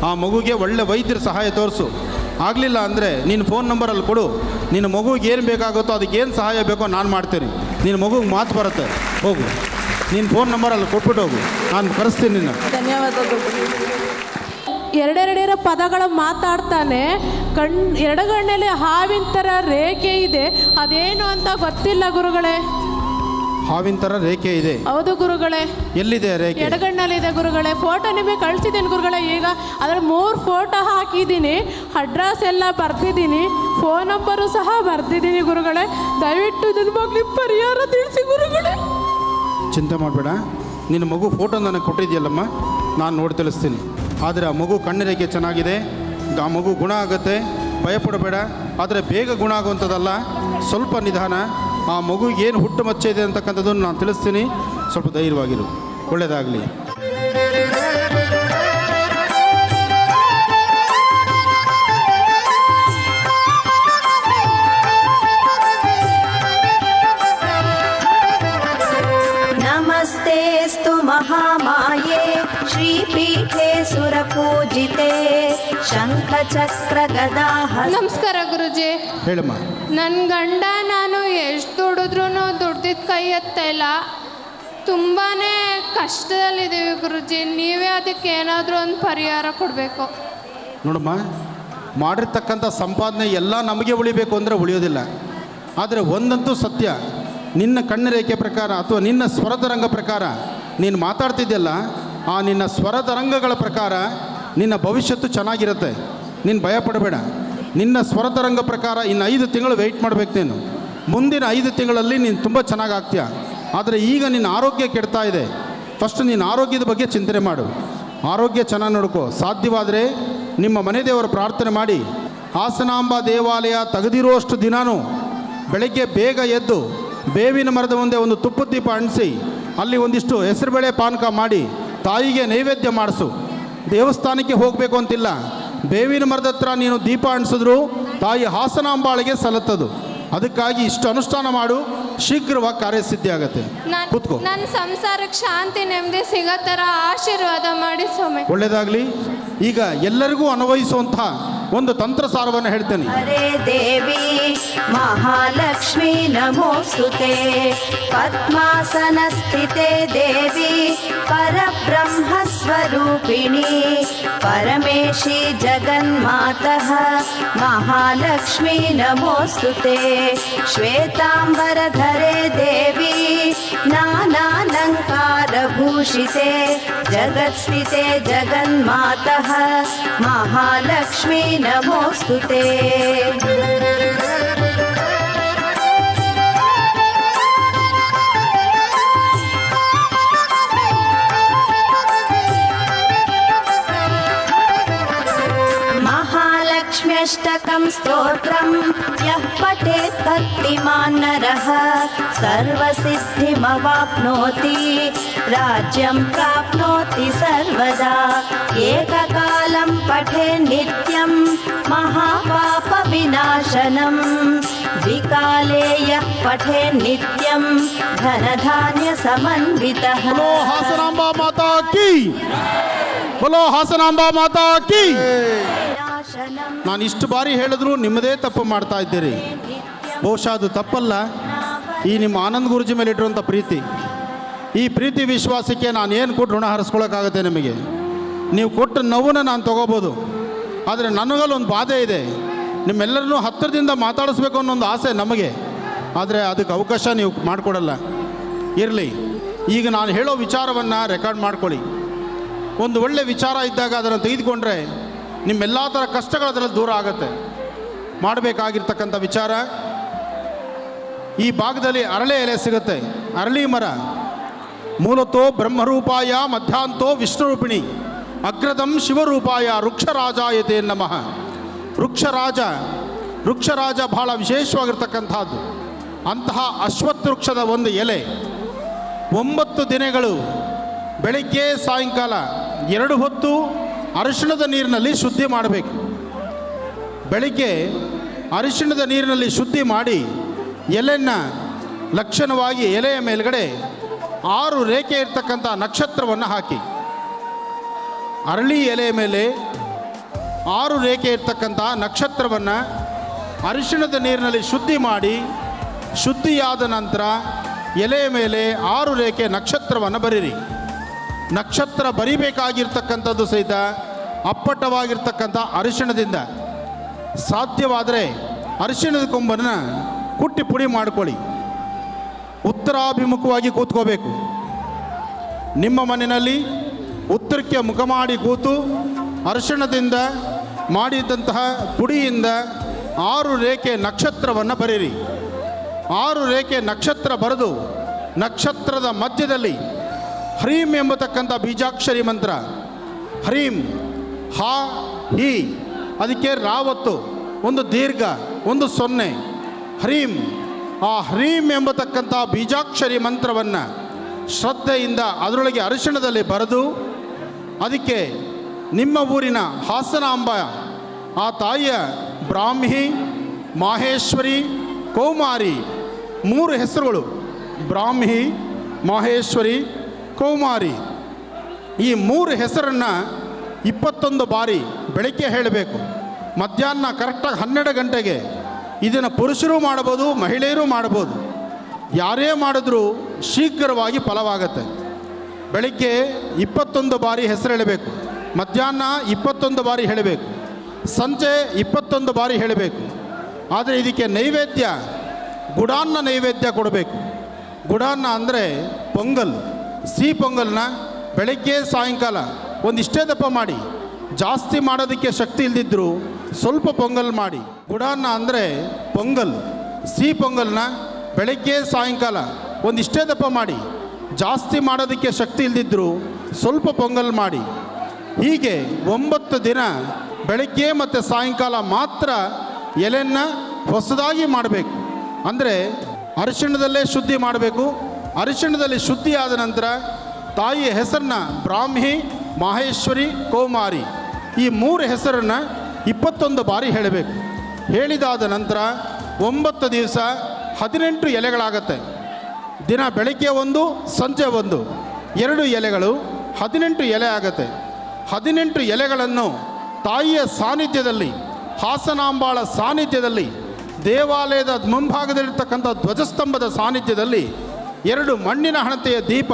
ಆ ಮಗುಗೆ ಒಳ್ಳೆ ವೈದ್ಯರ ಸಹಾಯ ತೋರಿಸು. ಆಗಲಿಲ್ಲ ಅಂದರೆ ನಿನ್ನ ಫೋನ್ ನಂಬರಲ್ಲಿ ಕೊಡು. ನಿನ್ನ ಮಗುಗೆ ಏನು ಬೇಕಾಗುತ್ತೋ ಅದಕ್ಕೆ ಏನು ಸಹಾಯ ಬೇಕೋ ನಾನು ಮಾಡ್ತೀನಿ. ನಿನ್ನ ಮಗುಗೆ ಮಾತು ಬರುತ್ತೆ, ಹೋಗು. ನಿನ್ನ ಫೋನ್ ನಂಬರಲ್ಲಿ ಕೊಟ್ಬಿಟ್ಟು ಹೋಗು, ನಾನು ಕರೆಸ್ತೀನಿ ನಿನ್ನ. ಧನ್ಯವಾದಗಳು. ಎರಡೆರಡರ ಪದಗಳು ಮಾತಾಡ್ತಾನೆ. ಎಡಗಣ್ಣಲ್ಲಿ ಹಾವಿನ ಥರ ರೇಖೆ ಇದೆ, ಅದೇನು ಅಂತ ಗೊತ್ತಿಲ್ಲ ಗುರುಗಳೇ. ಹಾವಿನ ಥರ ರೇಖೆ ಇದೆ? ಹೌದು ಗುರುಗಳೇ. ಎಲ್ಲಿದೆ ರೇಖೆ? ಎಡಗಣ್ಣಲ್ಲಿದೆ ಗುರುಗಳೇ. ಫೋಟೋ ನಿಮಗೆ ಕಳಿಸಿದ್ದೀನಿ ಗುರುಗಳೇ. ಈಗ ಅದರ 3 ಫೋಟೋ ಹಾಕಿದ್ದೀನಿ, ಅಡ್ರೆಸ್ ಎಲ್ಲ ಬರ್ತಿದ್ದೀನಿ, ಫೋನ್ ನಂಬರು ಸಹ ಬರ್ತಿದ್ದೀನಿ ಗುರುಗಳೇ. ದಯವಿಟ್ಟು ನನ್ನ ಮಗಳಿಗೆ ಪರಿಹಾರ ತಿಳಿಸಿ ಗುರುಗಳೇ. ಚಿಂತೆ ಮಾಡಬೇಡ. ನಿನ್ನ ಮಗು ಫೋಟೋ ನನಗೆ ಕೊಟ್ಟಿದೆಯಲ್ಲಮ್ಮ, ನಾನು ನೋಡಿ ತಿಳಿಸ್ತೀನಿ. ಆದರೆ ಆ ಮಗು ಕಣ್ಣು ರೇಖೆ ಚೆನ್ನಾಗಿದೆ, ಆ ಮಗು ಗುಣ ಆಗುತ್ತೆ, ಭಯಪಡಬೇಡ. ಆದರೆ ಬೇಗ ಗುಣ ಆಗುವಂಥದ್ದಲ್ಲ, ಸ್ವಲ್ಪ ನಿಧಾನ. ಆ ಮಗುಗೆ ಏನು ಹುಟ್ಟು ಮಚ್ಚೆ ಇದೆ ಅಂತಕ್ಕಂಥದ್ದನ್ನು ನಾನು ತಿಳಿಸ್ತೀನಿ. ಸ್ವಲ್ಪ ಧೈರ್ಯವಾಗಿರು, ಒಳ್ಳೆಯದಾಗಲಿ. ನಮಸ್ತೆಸ್ತು ಮಹಾಮಾಯೆ ಶ್ರೀಪೀಠೆ ಸುರಪೂಜಿತೆ ಶಂಖಚಕ್ರ ಗದಾಹ. ನಮಸ್ಕಾರ ಗುರುಜಿ. ಹೇಳಮ್ಮ. ನನ್ನ ಗಂಡ ನಾನು ಎಷ್ಟು ದುಡಿದ್ರೂ ದುಡ್ದಿದ್ದು ಕೈ ಎತ್ತಾ ಇಲ್ಲ. ತುಂಬಾ ಕಷ್ಟದಲ್ಲಿದ್ದೀವಿ ಗುರುಜಿ. ನೀವೇ ಅದಕ್ಕೆ ಏನಾದರೂ ಒಂದು ಪರಿಹಾರ ಕೊಡಬೇಕು. ನೋಡಮ್ಮ, ಮಾಡಿರ್ತಕ್ಕಂಥ ಸಂಪಾದನೆ ಎಲ್ಲ ನಮಗೆ ಉಳಿಬೇಕು ಅಂದರೆ ಉಳಿಯೋದಿಲ್ಲ. ಆದರೆ ಒಂದಂತೂ ಸತ್ಯ, ನಿನ್ನ ಕಣ್ಣು ರೇಖೆ ಪ್ರಕಾರ ಅಥವಾ ನಿನ್ನ ಸ್ವರತರಂಗ ಪ್ರಕಾರ ನೀನು ಮಾತಾಡ್ತಿದ್ದೆಲ್ಲ, ಆ ನಿನ್ನ ಸ್ವರತರಂಗಗಳ ಪ್ರಕಾರ ನಿನ್ನ ಭವಿಷ್ಯತ್ತು ಚೆನ್ನಾಗಿರುತ್ತೆ. ನೀನು ಭಯಪಡಬೇಡ. ನಿನ್ನ ಸ್ವರತರಂಗ ಪ್ರಕಾರ ಇನ್ನು 5 ತಿಂಗಳು ವೆಯ್ಟ್ ಮಾಡಬೇಕು. ನೀನು ಮುಂದಿನ 5 ತಿಂಗಳಲ್ಲಿ ನೀನು ತುಂಬ ಚೆನ್ನಾಗಿ ಆಗ್ತೀಯ. ಆದರೆ ಈಗ ನಿನ್ನ ಆರೋಗ್ಯ ಕೆಡ್ತಾ ಇದೆ. ಫಸ್ಟ್ ನಿನ್ನ ಆರೋಗ್ಯದ ಬಗ್ಗೆ ಚಿಂತನೆ ಮಾಡು. ಆರೋಗ್ಯ ಚೆನ್ನಾಗಿ ನೋಡ್ಕೋ. ಸಾಧ್ಯವಾದರೆ ನಿಮ್ಮ ಮನೆ ದೇವರ ಪ್ರಾರ್ಥನೆ ಮಾಡಿ, ಹಾಸನಾಂಬ ದೇವಾಲಯ ತೆಗೆದಿರುವಷ್ಟು ದಿನಾನೂ ಬೆಳಗ್ಗೆ ಬೇಗ ಎದ್ದು ಬೇವಿನ ಮರದ ಮುಂದೆ ಒಂದು ತುಪ್ಪದ ದೀಪ ಅಂಟಿಸಿ, ಅಲ್ಲಿ ಒಂದಿಷ್ಟು ಹೆಸರುಬೇಳೆ ಪಾನಕ ಮಾಡಿ ತಾಯಿಗೆ ನೈವೇದ್ಯ ಮಾಡಿಸು. ದೇವಸ್ಥಾನಕ್ಕೆ ಹೋಗಬೇಕು ಅಂತಿಲ್ಲ, ಬೇವಿನ ಮರದ ಹತ್ರ ನೀನು ದೀಪ ಅಂಟಿಸಿದ್ರು ತಾಯಿ ಹಾಸನಾಂಬಾಳಿಗೆ ಸಲ್ಲತ್ತದು. ಅದಕ್ಕಾಗಿ ಇಷ್ಟು ಅನುಷ್ಠಾನ ಮಾಡು, ಶೀಘ್ರವಾಗಿ ಕಾರ್ಯಸಿದ್ಧಿ ಆಗತ್ತೆ. ಕೂತ್ಕೋ. ನನ್ನ ಸಂಸಾರಕ್ಕೆ ಶಾಂತಿ ನೆಮ್ಮದಿ ಸಿಗೋ ಥರ ಆಶೀರ್ವಾದ ಮಾಡಿ ಸ್ವಾಮಿ. ಒಳ್ಳೆಯದಾಗಲಿ. ಈಗ ಎಲ್ಲರಿಗೂ ಅನ್ವಯಿಸುವಂಥ ಒಂದು ತಂತ್ರಸಾರವನ್ನು ಹೇಳ್ತೇನೆ. ಹರೇ ದೇವಿ ಮಹಾಲಕ್ಷ್ಮೀ ನಮೋಸ್ತುತೆ ಪದ್ಮಾಸನ ಸ್ಥಿತೆ ದೇವಿ ಪರಬ್ರಹ್ಮ ಸ್ವರೂಪಿಣಿ ಪರಮೇಶಿ ಜಗನ್ಮಾತಃ ಮಹಾಲಕ್ಷ್ಮೀ ನಮೋಸ್ತುತೆ ಶ್ವೇತಾಂಬರಧರೆ ದೇವಿ ನಾನಾಲಂಕಾರಭೂಷಿತೆ ಜಗತ್ಸ್ಥಿತೆ ಜಗನ್ಮಾತಃ ಮಹಾಲಕ್ಷ್ಮೀ ನಮೋಸ್ತುತೆ. ಮಹಾಲಕ್ಷ್ಮ್ಯಷ್ಟಕ एकं स्तोत्रं यः पठेत् भक्तिमान् नरः सर्वसिद्धिमवाप्नोति राज्यं प्राप्नोति सर्वदा एककालं पठेत् नित्यं महापापविनाशनं द्विकाले यः पठेत् नित्यं धनधान्यसमन्वितः बोलो हासनांबा माता की, बोलो हासनांबा माता की. ನಾನು ಇಷ್ಟು ಬಾರಿ ಹೇಳಿದ್ರು ನಿಮ್ಮದೇ ತಪ್ಪು ಮಾಡ್ತಾ ಇದ್ದೀರಿ. ಬಹುಶಃ ಅದು ತಪ್ಪಲ್ಲ. ಈ ನಿಮ್ಮ ಆನಂದ್ ಗುರುಜಿ ಮೇಲೆ ಇಟ್ಟಿರುವಂಥ ಪ್ರೀತಿ, ಈ ಪ್ರೀತಿ ವಿಶ್ವಾಸಕ್ಕೆ ನಾನು ಏನು ಕೊಟ್ಟು ಋಣ ಹರಿಸ್ಕೊಳ್ಳೋಕ್ಕಾಗತ್ತೆ ನಿಮಗೆ? ನೀವು ಕೊಟ್ಟ ನೋವನ್ನ ನಾನು ತೊಗೋಬೋದು, ಆದರೆ ನನಗಲ್ಲೊಂದು ಬಾಧೆ ಇದೆ. ನಿಮ್ಮೆಲ್ಲರನ್ನೂ ಹತ್ತಿರದಿಂದ ಮಾತಾಡಿಸ್ಬೇಕು ಅನ್ನೋ ಒಂದು ಆಸೆ ನಮಗೆ, ಆದರೆ ಅದಕ್ಕೆ ಅವಕಾಶ ನೀವು ಮಾಡಿಕೊಡಲ್ಲ. ಇರಲಿ, ಈಗ ನಾನು ಹೇಳೋ ವಿಚಾರವನ್ನು ರೆಕಾರ್ಡ್ ಮಾಡ್ಕೊಳ್ಳಿ. ಒಂದು ಒಳ್ಳೆ ವಿಚಾರ ಇದ್ದಾಗ ಅದನ್ನು ತೆಗೆದುಕೊಂಡ್ರೆ ನಿಮ್ಮೆಲ್ಲ ಥರ ಕಷ್ಟಗಳು ಅದರಲ್ಲಿ ದೂರ ಆಗುತ್ತೆ. ಮಾಡಬೇಕಾಗಿರ್ತಕ್ಕಂಥ ವಿಚಾರ, ಈ ಭಾಗದಲ್ಲಿ ಅರಳೆ ಎಲೆ ಸಿಗುತ್ತೆ, ಅರಳಿ ಮರ. ಮೂಲತೋ ಬ್ರಹ್ಮರೂಪಾಯ ಮಧ್ಯಾಂತೋ ವಿಷ್ಣುರೂಪಿಣಿ ಅಗ್ರದಂ ಶಿವರೂಪಾಯ ವೃಕ್ಷರಾಜಾಯತೆ ನಮಃ. ವೃಕ್ಷರಾಜ ಬಹಳ ವಿಶೇಷವಾಗಿರ್ತಕ್ಕಂಥದ್ದು. ಅಂತಹ ಅಶ್ವತ್ಥ ವೃಕ್ಷದ ಒಂದು ಎಲೆ 9 ದಿನಗಳು ಬೆಳಗ್ಗೆ ಸಾಯಂಕಾಲ 2 ಹೊತ್ತು ಅರಿಶಿಣದ ನೀರಿನಲ್ಲಿ ಶುದ್ಧಿ ಮಾಡಬೇಕು. ಬೆಳಿಗ್ಗೆ ಅರಿಶಿಣದ ನೀರಿನಲ್ಲಿ ಶುದ್ಧಿ ಮಾಡಿ ಎಲೆಯನ್ನು ಲಕ್ಷಣವಾಗಿ ಎಲೆಯ ಮೇಲ್ಗಡೆ 6 ರೇಖೆ ಇರ್ತಕ್ಕಂಥ ನಕ್ಷತ್ರವನ್ನು ಹಾಕಿ. ಅರಳಿ ಎಲೆಯ ಮೇಲೆ 6 ರೇಖೆ ಇರ್ತಕ್ಕಂಥ ನಕ್ಷತ್ರವನ್ನು ಅರಿಶಿಣದ ನೀರಿನಲ್ಲಿ ಶುದ್ಧಿ ಮಾಡಿ, ಶುದ್ಧಿಯಾದ ನಂತರ ಎಲೆಯ ಮೇಲೆ 6 ರೇಖೆ ನಕ್ಷತ್ರವನ್ನು ಬರೀರಿ. ನಕ್ಷತ್ರ ಬರಿಬೇಕಾಗಿರ್ತಕ್ಕಂಥದ್ದು ಸಹಿತ ಅಪ್ಪಟ್ಟವಾಗಿರ್ತಕ್ಕಂಥ ಅರಿಶಿಣದಿಂದ. ಸಾಧ್ಯವಾದರೆ ಅರಿಶಿಣದ ಕೊಂಬನ್ನು ಕುಟ್ಟಿ ಪುಡಿ ಮಾಡಿಕೊಳ್ಳಿ. ಉತ್ತರಾಭಿಮುಖವಾಗಿ ಕೂತ್ಕೋಬೇಕು. ನಿಮ್ಮ ಮನೆಯಲ್ಲಿ ಉತ್ತರಕ್ಕೆ ಮುಖ ಮಾಡಿ ಕೂತು ಅರಿಶಿಣದಿಂದ ಮಾಡಿದಂತಹ ಪುಡಿಯಿಂದ 6 ರೇಖೆ ನಕ್ಷತ್ರವನ್ನು ಬರೀರಿ. 6 ರೇಖೆ ನಕ್ಷತ್ರ ಬರೆದು ನಕ್ಷತ್ರದ ಮಧ್ಯದಲ್ಲಿ ಹ್ರೀಂ ಎಂಬತಕ್ಕಂಥ ಬೀಜಾಕ್ಷರಿ ಮಂತ್ರ, ಹ್ರೀಂ ಹಾ ಹಿ, ಅದಕ್ಕೆ ರಾವತ್ತು, ಒಂದು ದೀರ್ಘ, ಒಂದು 0, ಹ್ರೀಂ. ಆ ಹ್ರೀಂ ಎಂಬತಕ್ಕಂಥ ಬೀಜಾಕ್ಷರಿ ಮಂತ್ರವನ್ನು ಶ್ರದ್ಧೆಯಿಂದ ಅದರೊಳಗೆ ಅರಿಶಿಣದಲ್ಲಿ ಬರೆದು ಅದಕ್ಕೆ ನಿಮ್ಮ ಊರಿನ ಹಾಸನಾಂಬ ಆ ತಾಯಿಯ ಬ್ರಾಹ್ಮಿ, ಮಾಹೇಶ್ವರಿ, ಕೌಮಾರಿ 3 ಹೆಸರುಗಳು, ಬ್ರಾಹ್ಮಿ, ಮಾಹೇಶ್ವರಿ, ಕೌಮಾರಿ, ಈ 3 ಹೆಸರನ್ನು 21 ಬಾರಿ ಬೆಳಗ್ಗೆ ಹೇಳಬೇಕು. ಮಧ್ಯಾಹ್ನ ಕರೆಕ್ಟಾಗಿ 12 ಗಂಟೆಗೆ. ಇದನ್ನು ಪುರುಷರು ಮಾಡ್ಬೋದು, ಮಹಿಳೆಯರು ಮಾಡ್ಬೋದು, ಯಾರೇ ಮಾಡಿದ್ರೂ ಶೀಘ್ರವಾಗಿ ಫಲವಾಗತ್ತೆ. ಬೆಳಗ್ಗೆ 21 ಬಾರಿ ಹೆಸರು ಹೇಳಬೇಕು, ಮಧ್ಯಾಹ್ನ 21 ಬಾರಿ ಹೇಳಬೇಕು, ಸಂಜೆ 21 ಬಾರಿ ಹೇಳಬೇಕು. ಆದರೆ ಇದಕ್ಕೆ ನೈವೇದ್ಯ ಗುಡಾನ್ನ ನೈವೇದ್ಯ ಕೊಡಬೇಕು. ಗುಡಾನ್ನ ಅಂದರೆ ಪೊಂಗಲ್, ಸಿಹಿ ಪೊಂಗಲ್ನ ಬೆಳಗ್ಗೆ ಸಾಯಂಕಾಲ ಒಂದಿಷ್ಟೇ ದಪ್ಪ ಮಾಡಿ, ಜಾಸ್ತಿ ಮಾಡೋದಕ್ಕೆ ಶಕ್ತಿ ಇಲ್ದಿದ್ರು ಸ್ವಲ್ಪ ಪೊಂಗಲ್ ಮಾಡಿ. ಗುಡಾನ್ನ ಅಂದರೆ ಪೊಂಗಲ್, ಸಿಹಿ ಪೊಂಗಲ್ನ ಬೆಳಗ್ಗೆ ಸಾಯಂಕಾಲ ಒಂದಿಷ್ಟೇ ದಪ್ಪ ಮಾಡಿ, ಜಾಸ್ತಿ ಮಾಡೋದಕ್ಕೆ ಶಕ್ತಿ ಇಲ್ದಿದ್ರು ಸ್ವಲ್ಪ ಪೊಂಗಲ್ ಮಾಡಿ. ಹೀಗೆ 9 ದಿನ ಬೆಳಗ್ಗೆ ಮತ್ತು ಸಾಯಂಕಾಲ ಮಾತ್ರ ಎಲೆಯನ್ನು ಹೊಸದಾಗಿ ಮಾಡಬೇಕು. ಅಂದರೆ ಅರಿಶಿಣದಲ್ಲೇ ಶುದ್ಧಿ ಮಾಡಬೇಕು. ಅರಿಶಿಣದಲ್ಲಿ ಶುದ್ಧಿ ಆದ ನಂತರ ತಾಯಿಯ ಹೆಸರನ್ನ ಬ್ರಾಹ್ಮಿ, ಮಾಹೇಶ್ವರಿ, ಕೌಮಾರಿ ಈ 3 ಹೆಸರನ್ನು 21 ಬಾರಿ ಹೇಳಬೇಕು. ಹೇಳಿದಾದ ನಂತರ 9 ದಿವಸ 18 ಎಲೆಗಳಾಗತ್ತೆ. ದಿನ ಬೆಳಗ್ಗೆ 1, ಸಂಜೆ 1, 2 ಎಲೆಗಳು 18 ಎಲೆ ಆಗತ್ತೆ. 18 ಎಲೆಗಳನ್ನು ತಾಯಿಯ ಸಾನ್ನಿಧ್ಯದಲ್ಲಿ, ಹಾಸನಾಂಬಾಳ ಸಾನ್ನಿಧ್ಯದಲ್ಲಿ, ದೇವಾಲಯದ ಮುಂಭಾಗದಲ್ಲಿರ್ತಕ್ಕಂಥ ಧ್ವಜಸ್ತಂಭದ ಸಾನ್ನಿಧ್ಯದಲ್ಲಿ 2 ಮಣ್ಣಿನ ಹಣತೆಯ ದೀಪ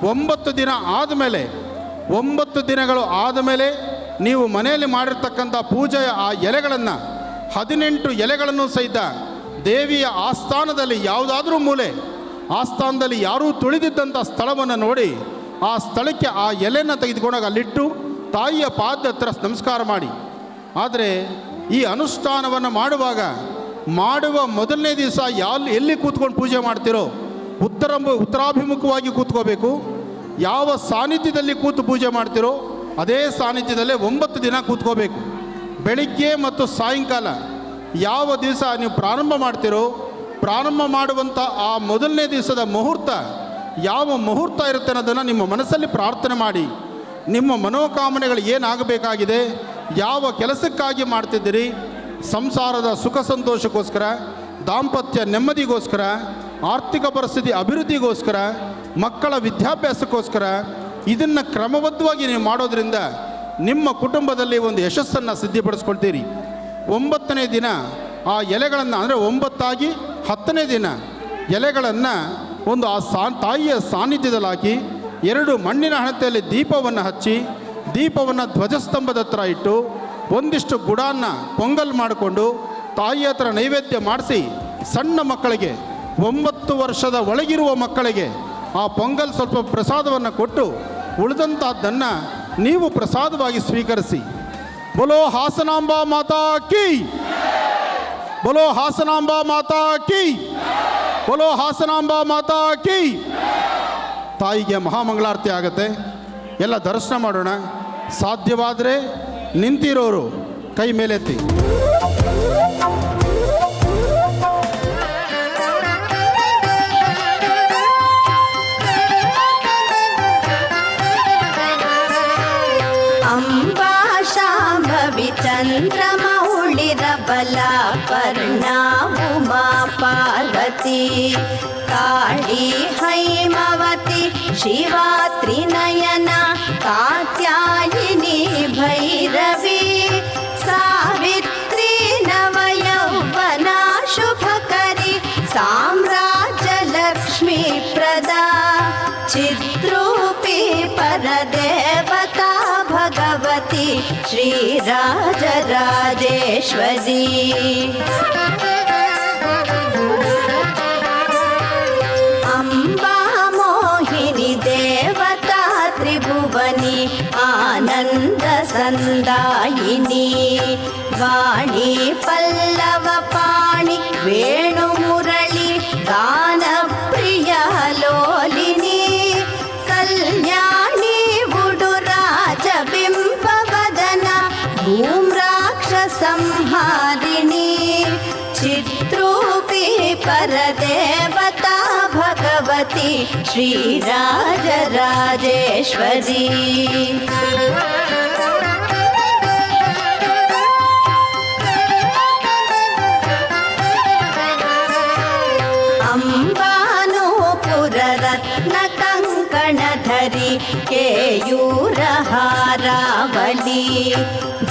9 ದಿನ ಆದಮೇಲೆ, 9 ದಿನಗಳು ಆದಮೇಲೆ ನೀವು ಮನೆಯಲ್ಲಿ ಮಾಡಿರ್ತಕ್ಕಂಥ ಪೂಜೆಯ ಆ ಎಲೆಗಳನ್ನು 18 ಎಲೆಗಳನ್ನು ಸಹಿತ ದೇವಿಯ ಆಸ್ಥಾನದಲ್ಲಿ ಯಾವುದಾದ್ರೂ ಮೂಲೆ, ಆಸ್ಥಾನದಲ್ಲಿ ಯಾರೂ ತುಳಿದಿದ್ದಂಥ ಸ್ಥಳವನ್ನು ನೋಡಿ ಆ ಸ್ಥಳಕ್ಕೆ ಆ ಎಲೆಯನ್ನು ತೆಗೆದುಕೊಂಡಾಗ ಅಲ್ಲಿಟ್ಟು ತಾಯಿಯ ಪಾದ ಹತ್ರ ನಮಸ್ಕಾರ ಮಾಡಿ. ಆದರೆ ಈ ಅನುಷ್ಠಾನವನ್ನು ಮಾಡುವ ಮೊದಲನೇ ದಿವಸ ಎಲ್ಲಿ ಕೂತ್ಕೊಂಡು ಪೂಜೆ ಮಾಡ್ತಿರೋ ಉತ್ತರಾಭಿಮುಖವಾಗಿ ಕೂತ್ಕೋಬೇಕು. ಯಾವ ಸಾನ್ನಿಧ್ಯದಲ್ಲಿ ಕೂತು ಪೂಜೆ ಮಾಡ್ತಿರೋ ಅದೇ ಸಾನ್ನಿಧ್ಯದಲ್ಲೇ 9 ದಿನ ಕೂತ್ಕೋಬೇಕು. ಬೆಳಿಗ್ಗೆ ಮತ್ತು ಸಾಯಂಕಾಲ ಯಾವ ದಿವಸ ನೀವು ಪ್ರಾರಂಭ ಮಾಡ್ತೀರೋ, ಪ್ರಾರಂಭ ಮಾಡುವಂಥ ಆ ಮೊದಲನೇ ದಿವಸದ ಮುಹೂರ್ತ ಯಾವ ಮುಹೂರ್ತ ಇರುತ್ತೆ ಅನ್ನೋದನ್ನು ನಿಮ್ಮ ಮನಸ್ಸಲ್ಲಿ ಪ್ರಾರ್ಥನೆ ಮಾಡಿ. ನಿಮ್ಮ ಮನೋಕಾಮನೆಗಳು ಏನಾಗಬೇಕಾಗಿದೆ, ಯಾವ ಕೆಲಸಕ್ಕಾಗಿ ಮಾಡ್ತಿದ್ದೀರಿ, ಸಂಸಾರದ ಸುಖ ಸಂತೋಷಕ್ಕೋಸ್ಕರ, ದಾಂಪತ್ಯ ನೆಮ್ಮದಿಗೋಸ್ಕರ, ಆರ್ಥಿಕ ಪರಿಸ್ಥಿತಿ ಅಭಿವೃದ್ಧಿಗೋಸ್ಕರ, ಮಕ್ಕಳ ವಿದ್ಯಾಭ್ಯಾಸಕ್ಕೋಸ್ಕರ, ಇದನ್ನು ಕ್ರಮಬದ್ಧವಾಗಿ ನೀವು ಮಾಡೋದ್ರಿಂದ ನಿಮ್ಮ ಕುಟುಂಬದಲ್ಲಿ ಒಂದು ಯಶಸ್ಸನ್ನು ಸಿದ್ಧಿಪಡಿಸ್ಕೊಳ್ತೀರಿ. 9ನೇ ದಿನ ಆ ಎಲೆಗಳನ್ನು, ಅಂದರೆ 9 10ನೇ ದಿನ ಎಲೆಗಳನ್ನು ಒಂದು ಆ ತಾಯಿಯ ಸಾನ್ನಿಧ್ಯದಲ್ಲಿ ಹಾಕಿ 2 ಮಣ್ಣಿನ ಹಣತೆಯಲ್ಲಿ ದೀಪವನ್ನು ಹಚ್ಚಿ, ದೀಪವನ್ನು ಧ್ವಜಸ್ತಂಭದ ಹತ್ರ ಇಟ್ಟು ಒಂದಿಷ್ಟು ಗುಡಾನ್ನ ಪೊಂಗಲ್ ಮಾಡಿಕೊಂಡು ತಾಯಿ ಹತ್ರ ನೈವೇದ್ಯ ಮಾಡಿಸಿ, ಸಣ್ಣ ಮಕ್ಕಳಿಗೆ 9 ವರ್ಷದ ಒಳಗಿರುವ ಮಕ್ಕಳಿಗೆ ಆ ಪೊಂಗಲ್ ಸ್ವಲ್ಪ ಪ್ರಸಾದವನ್ನು ಕೊಟ್ಟು ಉಳಿದಂಥದ್ದನ್ನು ನೀವು ಪ್ರಸಾದವಾಗಿ ಸ್ವೀಕರಿಸಿ. ಬೋಲೋ ಹಾಸನಾಂಬಾ ಮಾತಾ ಕೀ, ಬೋಲೋ ಹಾಸನಾಂಬಾ ಮಾತಾ ಕೀ, ಬೋಲೋ ಹಾಸನಾಂಬಾ ಮಾತಾ ಕೀ. ತಾಯಿಗೆ ಮಹಾಮಂಗಳಾರತಿ ಆಗುತ್ತೆ. ಎಲ್ಲ ದರ್ಶನ ಮಾಡೋಣ. ಸಾಧ್ಯವಾದರೆ ನಿಂತಿರೋರು ಕೈ ಮೇಲೆತ್ತಿ. ಅಂಬಾ ಶಾಂಭವಿ ಚಂದ್ರಮೌಳಿರ ಬಲ ಪರ್ಣಾ ಉಮಾ ಪಾರ್ವತಿ ಕಾಳಿ ಹೈಮವತಿ ಶಿವಾ ತ್ರಿನಯನ ಕಾತ್ಯಾಯಿನಿ ಭೈರವಿ ಸಾವಿತ್ರಿ ನವಯೌವನ ಶುಭಕರಿ ಸಾಮ್ರಾಜ್ಯ ಲಕ್ಷ್ಮೀ ಪ್ರದಾ ಚಿದ್ರೂಪಿ ಪರದೇವತಾ ಭಗವತಿ ಶ್ರೀರಾಜರಾಜೇಶ್ವರಿ ಅಂಬಾ ಮೋಹಿನಿ ದೇವತಾ ತ್ರಿಭುವನಿ ಆನಂದ ಸಂದಾಯಿನಿ ವಾಣಿ ಪಲ್ಲವ ಪಾಣಿ ವೇಣು ಮುರಳಿ ಗಾನ ಪ್ರಿಯ ಲೋಲಿನಿ ಕಲ್ಯಾಣಿ ಉಡುರಾಜ ಬಿಂಬವದನ ಭೂಮ್ರಾಕ್ಷ ಸಂಹಾರಿಣಿ ಚಿತ್ರೂಪಿ ಪರದೇವತಾ ಭಗವತಿ ಶ್ರೀರಾಜರಾಜೇಶ್ವರಿ ಅಂಬಾನೂಪುರ ರತ್ನ ಕಂಕಣಧರಿ ಕೇಯೂರಹಾರಾವಳಿ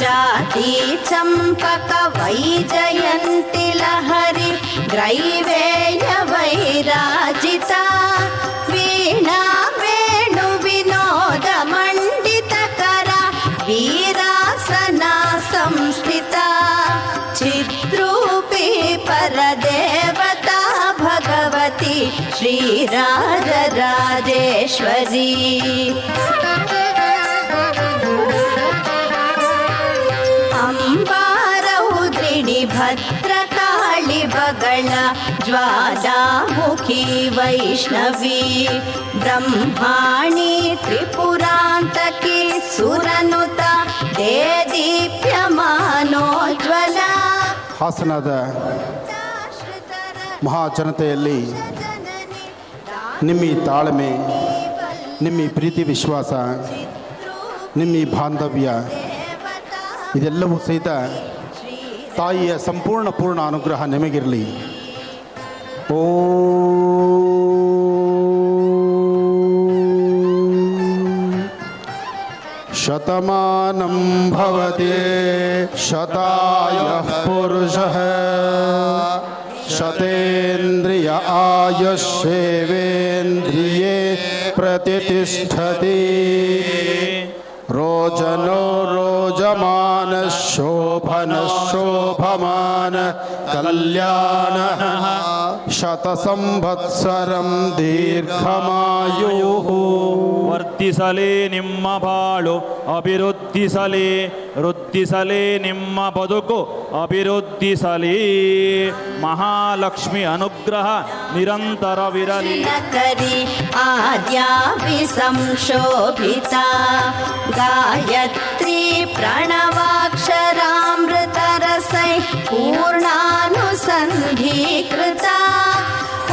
ಜಾತಿ ಚಂಪಕ ವೈಜಯಂತಿ ಲಹರಿ ಗ್ರೈವೇಯ ವೈರಾಜಿತ ವೀಣಾ ವೇಣು ವಿನೋದ ಮಂಡಿತಕರ ವೀರಾಸನ ಸಂಸ್ಥಿತ ಚಿದ್ರೂಪಿ ಪರದೇವತಾ ಭಗವತಿ ಶ್ರೀರಾಜರಾಜೇಶ್ವರಿ ಅಂಬಾರೌದ್ರಿಣಿ ಭದ್ರಕಾಳಿ ಬಗಳ ಜ್ವಾಲಾಮುಖಿ ವೈಷ್ಣವಿ ಬ್ರಹ್ಮಾಣಿ ತ್ರಿಪುರಾಂತಕಿ ಸುರನುತ ದೇದೀಪ್ಯಮಾನೋಜ್ವಲ. ಹಾಸನದ ಮಹಾಜನತೆಯಲ್ಲಿ ನಿಮ್ಮ ಈ ತಾಳ್ಮೆ, ನಿಮ್ಮ ಈ ಪ್ರೀತಿ ವಿಶ್ವಾಸ, ನಿಮ್ಮ ಈ ಬಾಂಧವ್ಯ ಇದೆಲ್ಲವೂ ಸಹಿತ ತಾಯಿಯ ಸಂಪೂರ್ಣ ಪೂರ್ಣ ಅನುಗ್ರಹ ನಿಮಗಿರಲಿ. ಓ ಶತಮಾನಂ ಭವತಿ ಶತಾಯಃ ಪುರುಷಃ ಶತೇಂದ್ರಿಯ ಆಯುಷ್ಯೇವೇಂದ್ರಿಯೇ ಪ್ರತಿಷ್ಠತಿ ರೋಜನೋ ರೋಜಮಾನ ಶೋಭನ ಶೋಭಮಾನ ಕಲ್ಯಾಣ ಶತ ಸಂವತ್ಸರಂ ದೀರ್ಘಮಾಯು. ವರ್ಧಿಸಲಿ ನಿಮ್ಮ ಬಾಳು ಅಭಿವೃದ್ಧಿಸಲಿ, ವೃದ್ಧಿಸಲಿ ನಿಮ್ಮ ಬದುಕು ಅಭಿವೃದ್ಧಿಸಲಿ. ಮಹಾಲಕ್ಷ್ಮಿ ಅನುಗ್ರಹ ನಿರಂತರವಿರಲಿ. ಕರಿ ಆದ್ಯಾಪಿ ಸಂಶೋಭಿತ ಗಾಯತ್ರಿ ಪ್ರಣವಾಕ್ಷರಾಮ್ರ रसैः पूर्णानुसन्धीकृता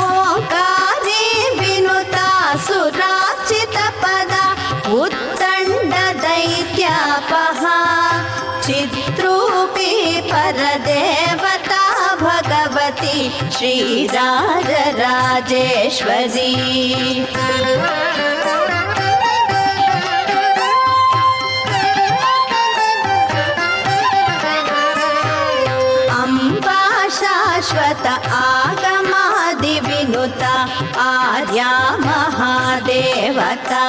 ओङ्कारे विनुता सुरार्चितपदा उत्तण्डदैत्यापहा चिद्रूपी परदेवता भगवती श्रीराजराजेश्वरी अम्बा शाश्वत आगमादिविनुता आर्या महादेवता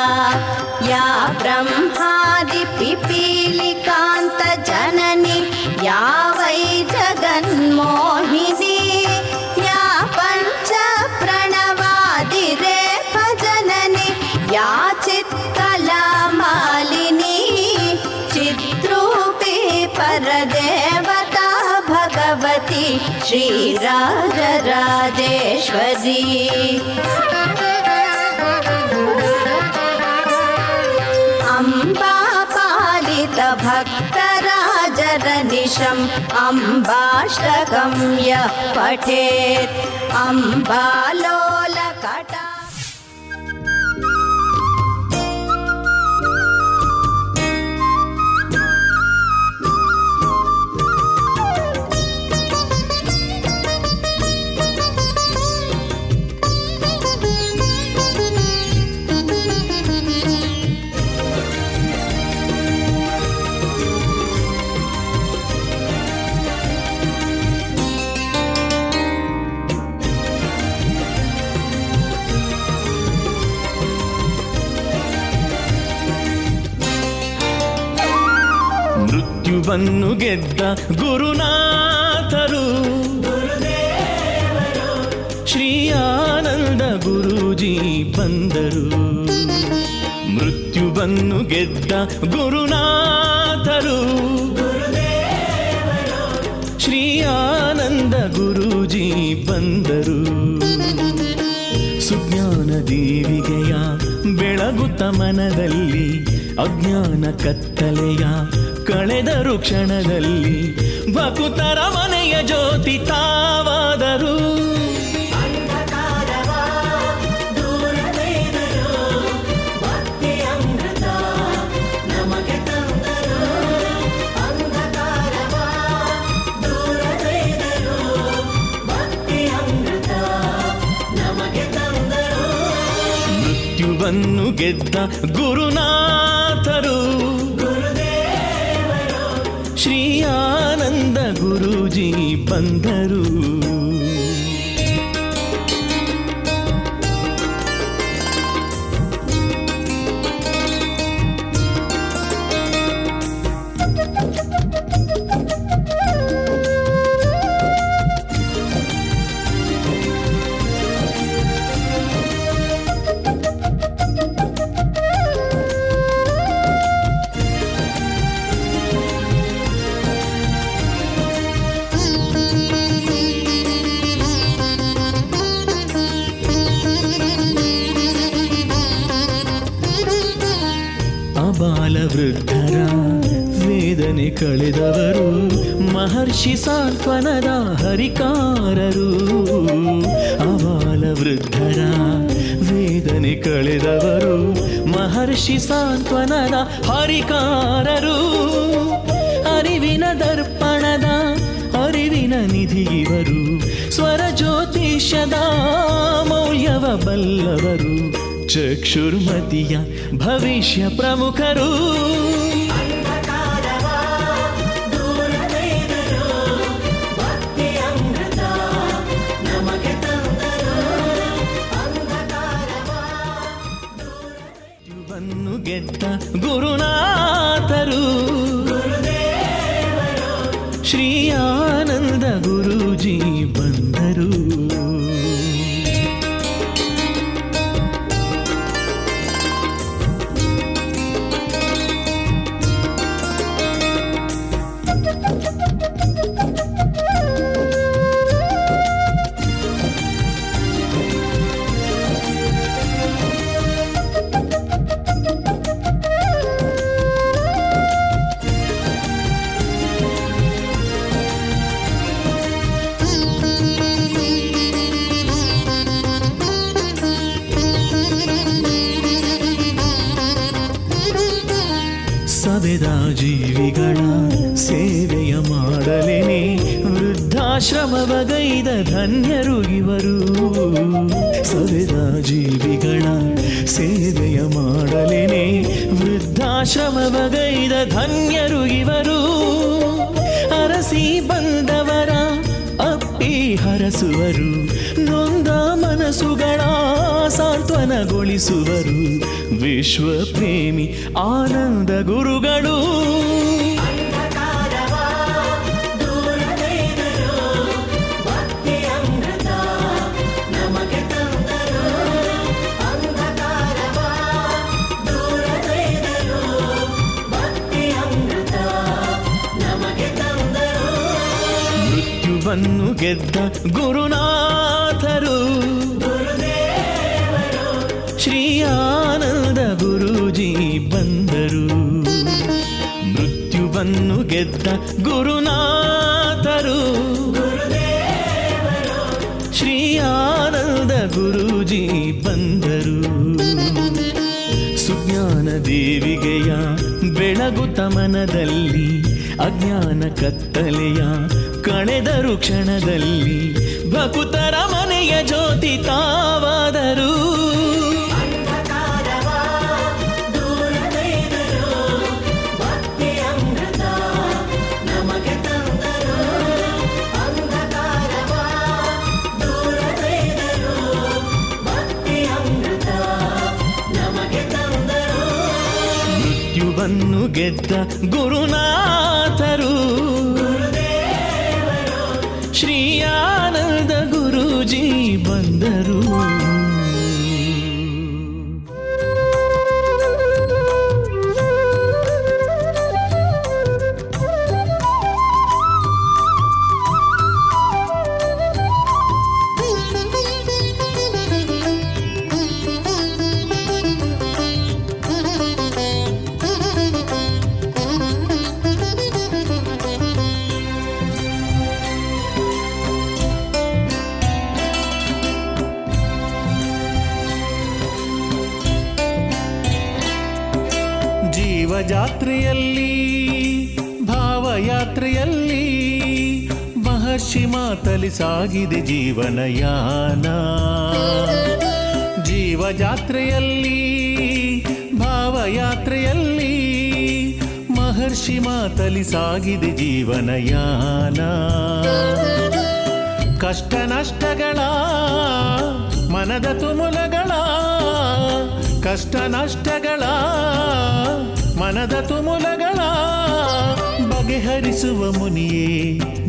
या ब्रह्मादिपिपीलिकान्त जननी या वै जगन्मोहिनी या पञ्च प्रणवादिरेफ जननी या चित्कलामालिनी चिद्रूपी परदेवता भगवती श्रीराजराजेश्वरी अम्बा पालित भक्तराजरनिशम् अम्बाष्टकं यः पठेत् अम्बालोलकटा ಮೃತ್ಯುವನ್ನು ಗೆದ್ದ ಗುರುನಾಥರು ಶ್ರೀ ಆನಂದ ಗುರೂಜಿ ಬಂದರು. ಮೃತ್ಯುವನ್ನು ಗೆದ್ದ ಗುರುನಾಥರು ಶ್ರೀ ಆನಂದ ಗುರೂಜಿ ಬಂದರು. ಸುಜ್ಞಾನ ದೀವಿಗೆಯ ಬೆಳಗುತ್ತ ಮನದಲ್ಲಿ ಅಜ್ಞಾನ ಕತ್ತಲೆಯ ಕಳೆದರು ಕ್ಷಣದಲ್ಲಿ ಭಕುತರ ಮನೆಯ ಜ್ಯೋತಿ ತಾವಾದರು. ಮೃತ್ಯುವನ್ನು ಗೆದ್ದ ಗುರುನಾಥರು ಶ್ರೀ ಆನಂದ ಗುರೂಜಿ ಬಂದರು. ಅಬಾಲ ವೃದ್ಧರ ವೇದನೆ ಕಳೆದವರು ಮಹರ್ಷಿ ಸಾಂತ್ವನದ ಹರಿಕಾರರು. ಅಬಾಲ ವೃದ್ಧರ ವೇದನೆ ಕಳೆದವರು ಮಹರ್ಷಿ ಸಾಂತ್ವನದ ಹರಿಕಾರರು. ಅರಿವಿನ ದರ್ಪಣದ ಅರಿವಿನ ನಿಧಿ ಇವರು, ಸ್ವರ ಜ್ಯೋತಿಷ್ಯದ ಮೌಲ್ಯವ ಬಲ್ಲವರು, ಚಕ್ಷುರ್ಮತಿಯ ಭವಿಷ್ಯ ಪ್ರಮುಖರು. ಮೃತ್ಯುವನ್ನು ಗೆದ್ದ ಗುರುನಾಥರು ಶ್ರೀ ಆನಂದ ಗುರೂಜಿ ಬಂದರು. ಧನ್ಯರು ಇವರು. ಸವೆದ ಜೀವಿಗಳ ಸೇವೆಯ ಮಾಡಲೇನೆ ವೃದ್ಧಾಶ್ರಮವಗೈದ ಧನ್ಯರು ಇವರು. ಅರಸಿ ಬಂದವರ ಅಪ್ಪಿ ಹರಸುವರು, ನೊಂದ ಮನಸ್ಸುಗಳ ಸಾಂತ್ವನಗೊಳಿಸುವರು. ವಿಶ್ವ ಪ್ರೇಮಿ ಆನಂದ ಗುರುಗಳು. ಮೃತ್ಯುವನ್ನು ಗೆದ್ದ ಗುರುನಾಥರು ಶ್ರೀ ಆನಂದ ಗುರೂಜಿ ಬಂದರು. ಮೃತ್ಯುವನ್ನು ಗೆದ್ದ ಗುರುನಾಥರು ಶ್ರೀ ಆನಂದ ಗುರೂಜಿ ಬಂದರು. ಸುಜ್ಞಾನ ದೇವಿಗೆಯ ಬೆಳಗುತ್ತ ಮನದಲ್ಲಿ ಅಜ್ಞಾನ ಕತ್ತಲೆಯ ಕಳೆದರು ಕ್ಷಣದಲ್ಲಿ. ಭಕುತರ ಮನೆಯ ಜ್ಯೋತಿ ತಾವಾದರು. ಮೃತ್ಯುವನ್ನು ಗೆದ್ದ ಗುರುನಾಥರು ಶ್ರೀ ಆನಂದ ಗುರೂಜಿ ಬಂದರು. ಜೀವಯಾತ್ರೆಯಲ್ಲಿ ಭಾವಯಾತ್ರೆಯಲ್ಲಿ ಮಹರ್ಷಿ ಮಾತಲಿ ಸಾಗಿದೆ ಜೀವನಯಾನ. ಜೀವಯಾತ್ರೆಯಲ್ಲಿ ಭಾವಯಾತ್ರೆಯಲ್ಲಿ ಮಹರ್ಷಿ ಮಾತಲಿ ಸಾಗಿದೆ ಜೀವನಯಾನ. ಕಷ್ಟ ನಷ್ಟಗಳ ಮನದ ತುಮುಲಗಳ, ಕಷ್ಟ ನಷ್ಟಗಳ ಮನದ ತುಮುಲಗಳ ಬಗೆಹರಿಸುವ ಮುನಿಯೇ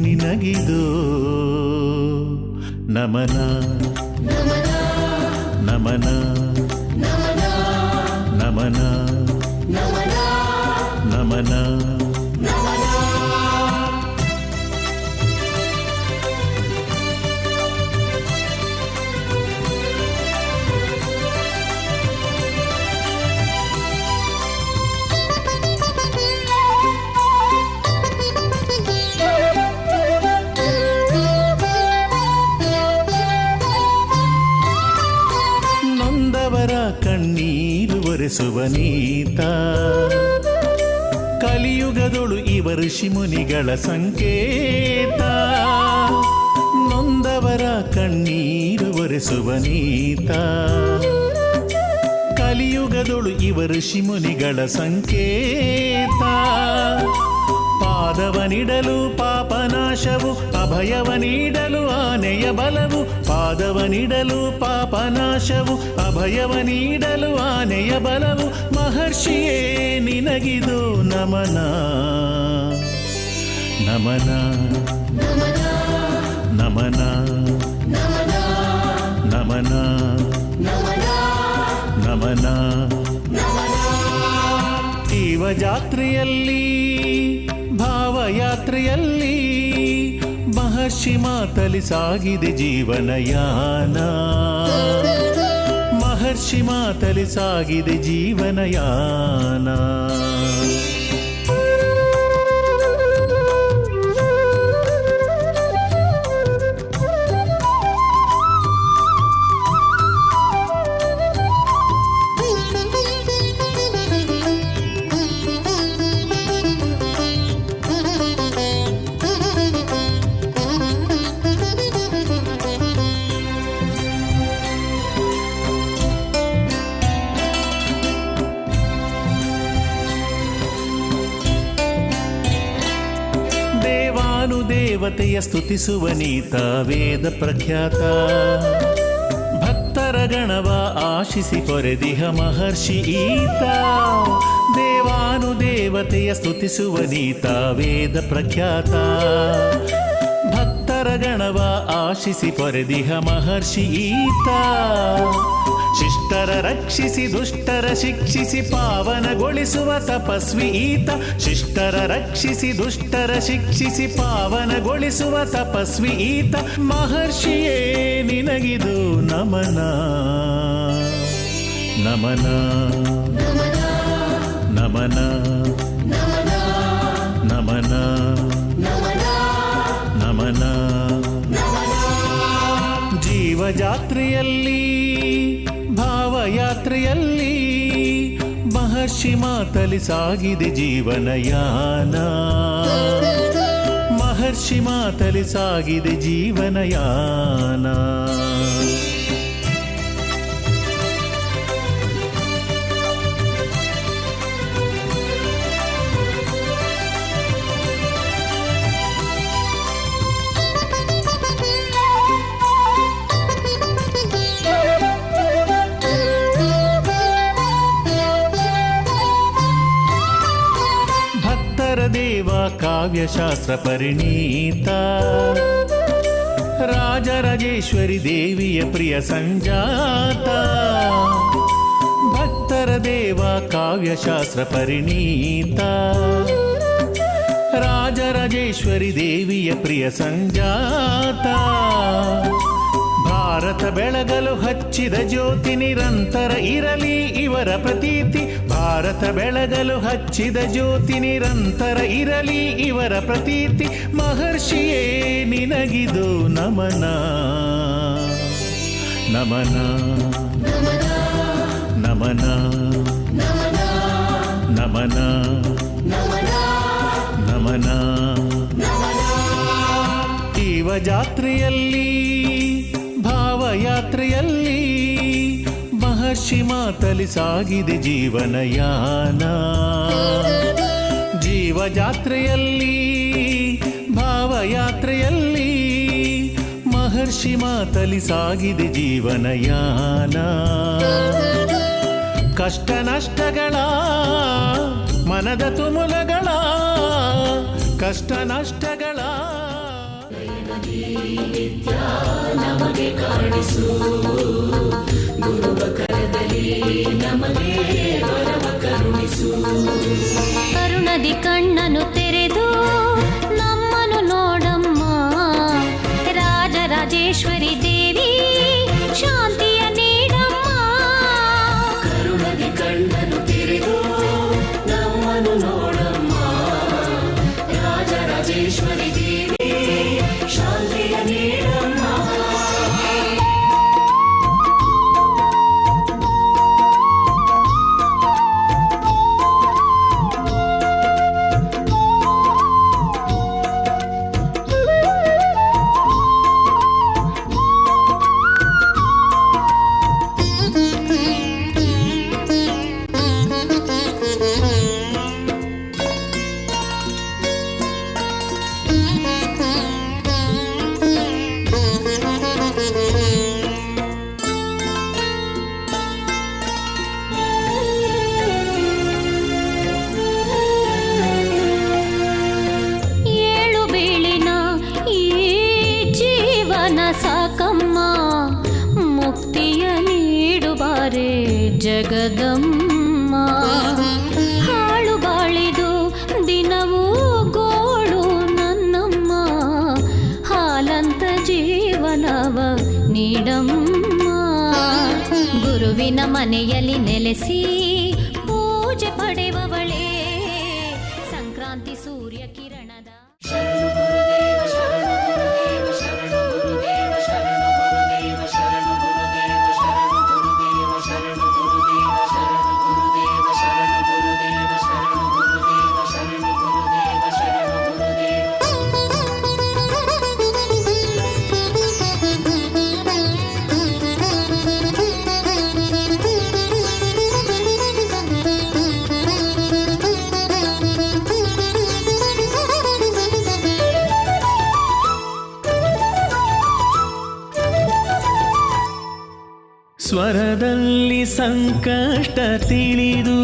ನಿನಗಿದೋ ನಮನ ನಮನ ನಮನ ನಮನ. ಕಣ್ಣೀರು ಒರೆಸುವ ನೀತ, ಕಲಿಯುಗದೊಳು ಇವ ಋಷಿ ಮುನಿಗಳ ಸಂಕೇತ. ನೊಂದವರ ಕಣ್ಣೀರು ಒರೆಸುವ ನೀತ, ಕಲಿಯುಗದೊಳು ಇವ ಋಷಿ ಮುನಿಗಳ ಸಂಕೇತ. ಪಾದವ ನೀಡಲು ಪಾಪನಾಶವು, ಅಭಯವ ನೀಡಲು ಆನೆಯ ಬಲವು. ಪಾದವ ನೀಡಲು ಪಾಪನಾಶವು, ಅಭಯವ ನೀಡಲು ಆನೆಯ ಬಲವು. ಮಹರ್ಷಿಯೇ ನಿನಗಿದು ನಮನ ನಮನ ನಮನ ನಮನ ನಮನ. ಜೀವಯಾತ್ರೆಯಲ್ಲಿ ಭಾವಯಾತ್ರೆಯಲ್ಲಿ ಮಹರ್ಷಿ ಮಾತಲಿ ಸಾಗಿದೆ ಜೀವನಯಾನ. ಮಹರ್ಷಿ ಮಾತಲಿ ಸಾಗಿದೆ ಜೀವನಯಾನ. ದೇವತೆಯ ಸ್ತುತಿಸುವ ನೀತ ವೇದ ಪ್ರಖ್ಯಾತ. ಭಕ್ತರ ಗಣವ ಆಶಿಸಿ ಪೊರೆದಿಹ ಮಹರ್ಷಿ ಈತ. ದೇವಾನುದೇವತೆಯ ಸ್ತುತಿಸುವ ನೀತ ವೇದ ಪ್ರಖ್ಯಾತ. ಭಕ್ತರ ಗಣವ ಆಶಿಸಿ ಪೊರೆದಿಹ ಮಹರ್ಷಿ ಈತ. ಶಿಷ್ಟರ ರಕ್ಷಿಸಿ ದುಷ್ಟರ ಶಿಕ್ಷಿಸಿ ಪಾವನಗೊಳಿಸುವ ತಪಸ್ವಿ ಈತ. ಶಿಷ್ಟರ ರಕ್ಷಿಸಿ ದುಷ್ಟರ ಶಿಕ್ಷಿಸಿ ಪಾವನಗೊಳಿಸುವ ತಪಸ್ವಿ ಈತ. ಮಹರ್ಷಿಯೇ ನಿನಗಿದು ನಮನ ನಮನ ನಮನ ನಮನ ನಮನ. ಜೀವಜಾತ್ರೆಯಲ್ಲಿ ಭಾವಯಾತ್ರೆಯಲ್ಲಿ ಮಹರ್ಷಿ ಮಾತಲಿ ಸಾಗಿದೆ ಜೀವನಯಾನ. ಮಹರ್ಷಿ ಮಾತಲಿ ಸಾಗಿದೆ ಜೀವನಯಾನ. ದೇವ ಕಾವ್ಯಶಾಸ್ತ್ರ ಪರಿಣೀತ. ರಾಜರಾಜೇಶ್ವರಿ ದೇವಿಯ ಪ್ರಿಯ ಸಂಜಾತ. ಭಕ್ತರ ದೇವ ಕಾವ್ಯಶಾಸ್ತ್ರ ಪರಿಣೀತ. ರಾಜರಾಜೇಶ್ವರಿ ದೇವಿಯ ಪ್ರಿಯ ಸಂಜಾತ. ಭಾರತ ಬೆಳಗಲು ಹಚ್ಚಿದ ಜ್ಯೋತಿ ನಿರಂತರ ಇರಲಿ ಇವರ ಪ್ರತೀತಿ. ಭಾರತ ಬೆಳಗಲು ಹಚ್ಚಿದ ಜ್ಯೋತಿ ನಿರಂತರ ಇರಲಿ ಇವರ ಪ್ರತೀತಿ. ಮಹರ್ಷಿಯೇ ನಿನಗಿದು ನಮನ ನಮನ ನಮನ ನಮನ ನಮನ. ಜೀವಜಾತ್ರೆಯಲ್ಲಿ ಭಾವಯಾತ್ರೆಯಲ್ಲಿ ಮಹರ್ಷಿ ಮಾತಲಿ ಸಾಗಿದೆ ಜೀವನಯಾನ. ಜೀವಜಾತ್ರೆಯಲ್ಲಿ ಭಾವಯಾತ್ರೆಯಲ್ಲಿ ಮಹರ್ಷಿ ಮಾತಲಿ ಸಾಗಿದೆ ಜೀವನಯಾನ. ಕಷ್ಟ ನಷ್ಟಗಳ ಮನದ ತುಮುಲಗಳ ಕಷ್ಟ ನಷ್ಟಗಳ ನಮಗೆ ಕಾಣಿಸು ಗುರುವ ಕರದಲ್ಲಿ ನಮಗೆ ವರವ ಕರುಣಿಸು. ಕರುಣದಿ ಕಣ್ಣನು ತೆರೆದು ನಮ್ಮನು ನೋಡಮ್ಮ. ರಾಜರಾಜೇಶ್ವರಿ ದೇವಿ ಶಾಂತಿಯ ನೀಡಮ್ಮ. ಕರುಣದಿ ಕಣ್ಣನು ತೆರೆದು ನಮ್ಮನು ನೋಡಮ್ಮ. ರಾಜರಾಜೇಶ್ವರಿ ದೇವಿ ಶಾಂತಿಯ ನೀಡಮ್ಮ. ಸಾಕಮ್ಮ ಮುಕ್ತಿಯ ನೀಡುಬಾರೆ ಜಗದಮ್ಮ. ಹಾಳು ಬಾಳಿದು ದಿನವೂ ಗೋಳು ನನ್ನಮ್ಮ. ಹಾಲಂತ ಜೀವನವ ನೀಡಮ್ಮ. ಗುರುವಿನ ಮನೆಯಲ್ಲಿ ನೆಲೆಸಿ ಪೂಜೆ ಪಡೆಯುವವಳೇ ಸಂಕ್ರಾಂತಿ ಸೂರ್ಯ ಕಿರಣದ. ಸ್ವರದಲ್ಲಿ ಸಂಕಷ್ಟ ತಿಳಿದು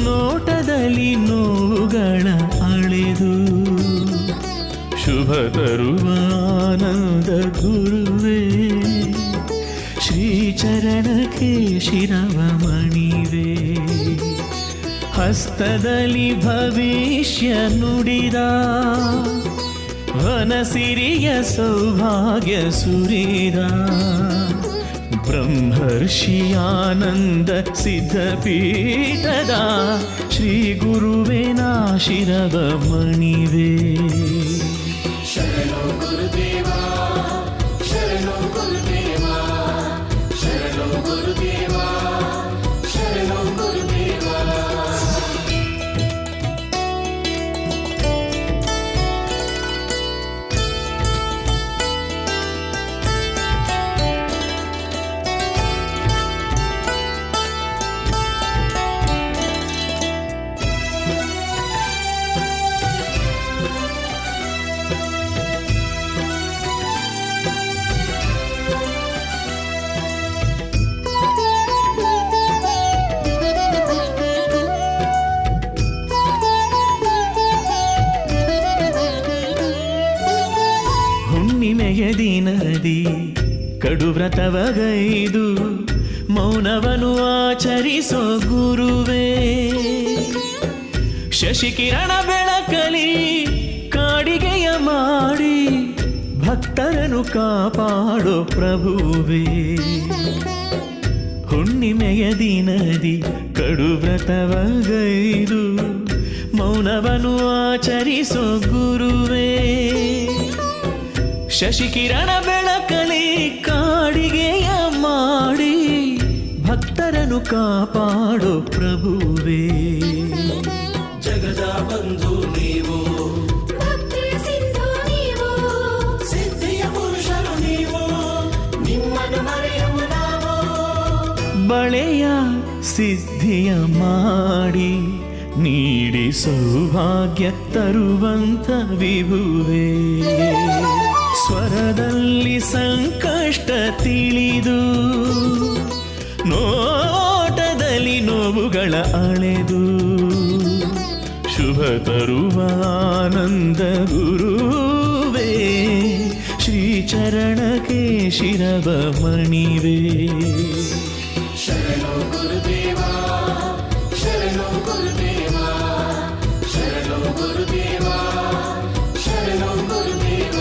ನೋಟದಲ್ಲಿ ನೋವುಗಳ ಅಳೆದು ಶುಭ ತರುವ ಆನಂದ ಗುರುವೇ ಶ್ರೀಚರಣಕ್ಕೆ ಶಿರವ ಮಣಿವೆ ಹಸ್ತದಲ್ಲಿ ಭವಿಷ್ಯ ನುಡಿದ ವನಸಿರಿಯ ಸೌಭಾಗ್ಯ ಸುರಿದ ಬ್ರಹ್ಮರ್ಷಿ ಆನಂದ ಸಿದ್ಧಪೀಠದ ಶ್ರೀ ಗುರುವೇ ನಾ ಶಿರವ ಮಣಿವೆ ಶರಣು ಗುರುದೇವ ಶರಣು ಗುರುದೇವ ಶರಣು ಗುರುದೇವ ಶರಣು ಗುರುದೇವ. ಹುಣ್ಣಿಮೆಯ ದಿನದಿ ಕಡುವ್ರತವಗೈದು ಮೌನವನು ಆಚರಿಸೋ ಗುರುವೇ ಶಶಿಕಿರಣ ಬೆಳಕಲಿ ಕಾಡಿಗೆಯ ಮಾಡಿ ಭಕ್ತರನ್ನು ಕಾಪಾಡೋ ಪ್ರಭುವೇ ಹುಣ್ಣಿಮೆಯ ದಿನದಿ ಕಡುವ್ರತವಗೈದು ಮೌನವನು ಆಚರಿಸೋ ಗುರುವೇ ಶಶಿಕಿರಣ ಬೆಳಕಲಿ ಕಾಡಿಗೆಯ ಮಾಡಿ ಭಕ್ತರನ್ನು ಕಾಪಾಡೋ ಪ್ರಭುವೇ ಜಗದ ಬಂಧು ನೀವು ಭಕ್ತಿಯ ಸಿಂಧು ನೀವು ಸಿದ್ಧಿಯ ಪುರುಷರು ನೀವು ನಿಮ್ಮನ್ನು ಮರೆಯುವು ನಾವು ಬಳೆಯ ಸಿದ್ಧಿಯ ಮಾಡಿ ನೀಡಿ ಸೌಭಾಗ್ಯ ತರುವಂತ ವಿಭುವೇ ಸ್ವರದಲ್ಲಿ ಸಂಕಷ್ಟ ತಿಳಿದು ನೋಟದಲ್ಲಿ ನೋವುಗಳ ಅಳೆದು ಶುಭ ತರುವ ಆನಂದ ಗುರುವೇ ಶ್ರೀಚರಣಕ್ಕೆ ಶಿರವ ಮಣಿವೆ ಶರಣು ಗುರುದೇವ ಶರಣು ಗುರುದೇವ ಶರಣು ಗುರುದೇವ ಶರಣು ಗುರುದೇವ.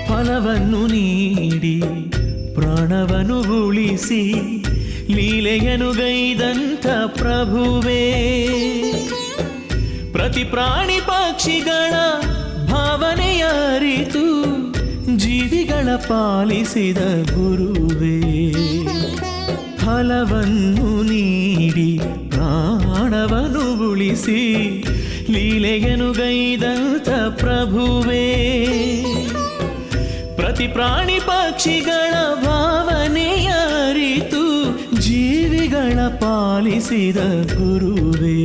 ಫಲವನ್ನು ನೀಡಿ ಪ್ರಾಣವನ್ನು ಉಳಿಸಿ ಲೀಲೆಯನು ಗೈದಂಥ ಪ್ರಭುವೇ ಪ್ರತಿ ಪ್ರಾಣಿ ಪಕ್ಷಿಗಳ ಭಾವನೆಯ ಅರಿತು ಜೀವಿಗಳ ಪಾಲಿಸಿದ ಗುರುವೇ ಫಲವನ್ನು ನೀಡಿ ಪ್ರಾಣವನ್ನು ಉಳಿಸಿ ಲೀಲೆಯನು ಗೈದಂಥ ಪ್ರಭುವೇ ಪ್ರತಿ ಪ್ರಾಣಿ ಪಕ್ಷಿಗಳ ಭಾವನೆಯ ಅರಿತು ಜೀವಿಗಳ ಪಾಲಿಸಿದ ಗುರುವೇ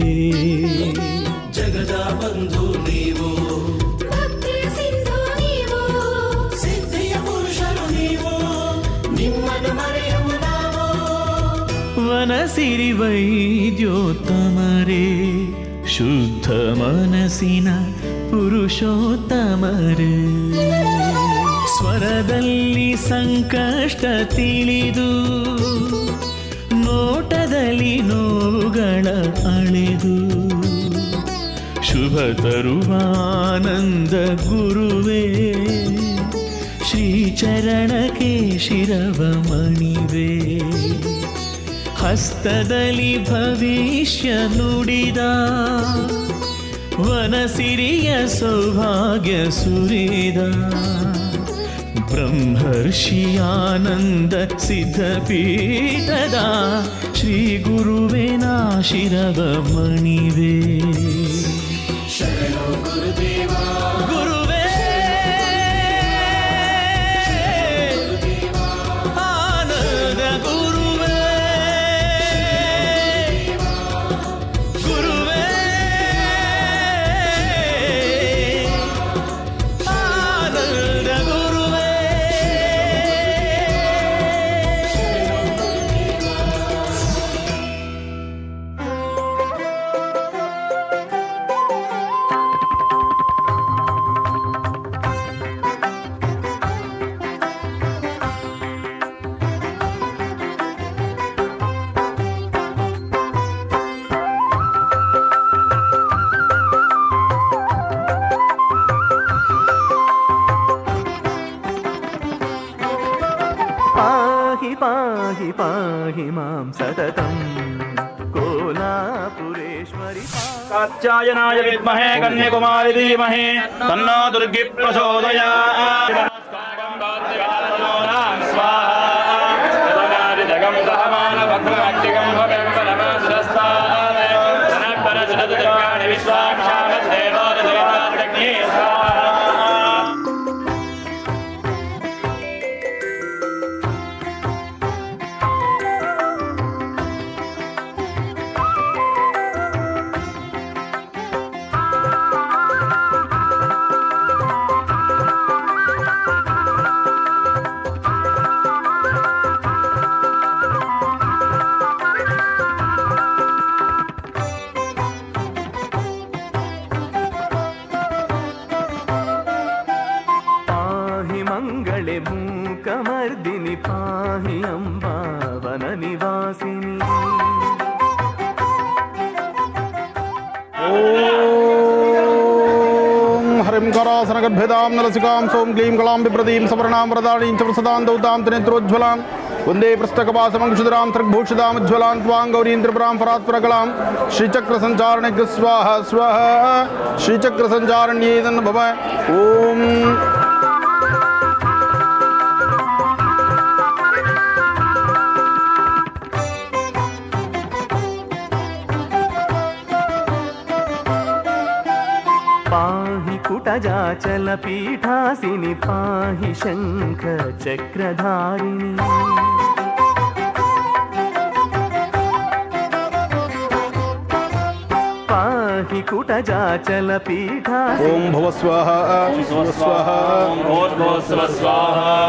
ಜಗದ ಬಂಧು ನೀವು ಭಕ್ತಿಯ ಸಿಂಧು ನೀವು ಸಿದ್ಧಿಯ ಪುರುಷರು ನೀವು ನಿಮ್ಮನ್ನು ಮರೆಯುವು ನಾವು ವನಸಿರಿ ವೈದ್ಯೋತ್ತಮರೇ ಶುದ್ಧ ಮನಸ್ಸಿನ ಪುರುಷೋತ್ತಮರೇ ಸ್ವರದಲ್ಲಿ ಸಂಕಷ್ಟ ತಿಳಿದು ನೋಟದಲ್ಲಿ ನೋವುಗಳ ಅಳೆದು ಶುಭ ತರುವ ಆನಂದ ಗುರುವೇ ಶ್ರೀಚರಣಕ್ಕೆ ಶಿರವ ಮಣಿವೆ ಹಸ್ತದಲ್ಲಿ ಭವಿಷ್ಯ ನುಡಿದ ವನಸಿರಿಯ ಸೌಭಾಗ್ಯ ಸುರಿದ ಬ್ರಹ್ಮರ್ಷಿ ಆನಂದ ಸಿದ್ಧಪೀಠದ ಶ್ರೀ ಗುರುವೇ ನಾ ಶಿರವ ಮಣಿವೆ. ಶರಣು ಗುರುದೇವ ಗುರುವೇ ಆನಂದ ಗುರುವೇ ಗುರುವೇ ಆನಂದ ಗುರುವೇ. पाहि पाहि पाहि मां सततं कोलापुरेश्वरि. कात्यायनाय विद्महे कन्याकुमारी धीमहि तन्नो दुर्गी प्रचोदयात्. मंगले मूकमर्दिनि पाहि अम्बा वननिवासिनि. हरिं करासनगर्भेदां नलसिकां सों क्लीं कलां बिप्रदीं सवर्णां वरदानीं च प्रसदां दौतां त्रिनेत्रोज्ज्वलां वन्दे पुस्तकवासमङ्कुशधरां त्रिग्भूषितामुज्ज्वलां त्वां गौरीं त्रिपुरां परात्परकलां श्रीचक्रसञ्चारणे स्वाहा स्वाहा श्रीचक्रसञ्चारण्ये भव. ॐ पाहि कुटजाचलपीठासिनि पाहि शङ्खचक्रधारिणि. पाहि कुटजाचलपीठासिनि. ॐ भव स्वाहा स्वाहा स्वाहा.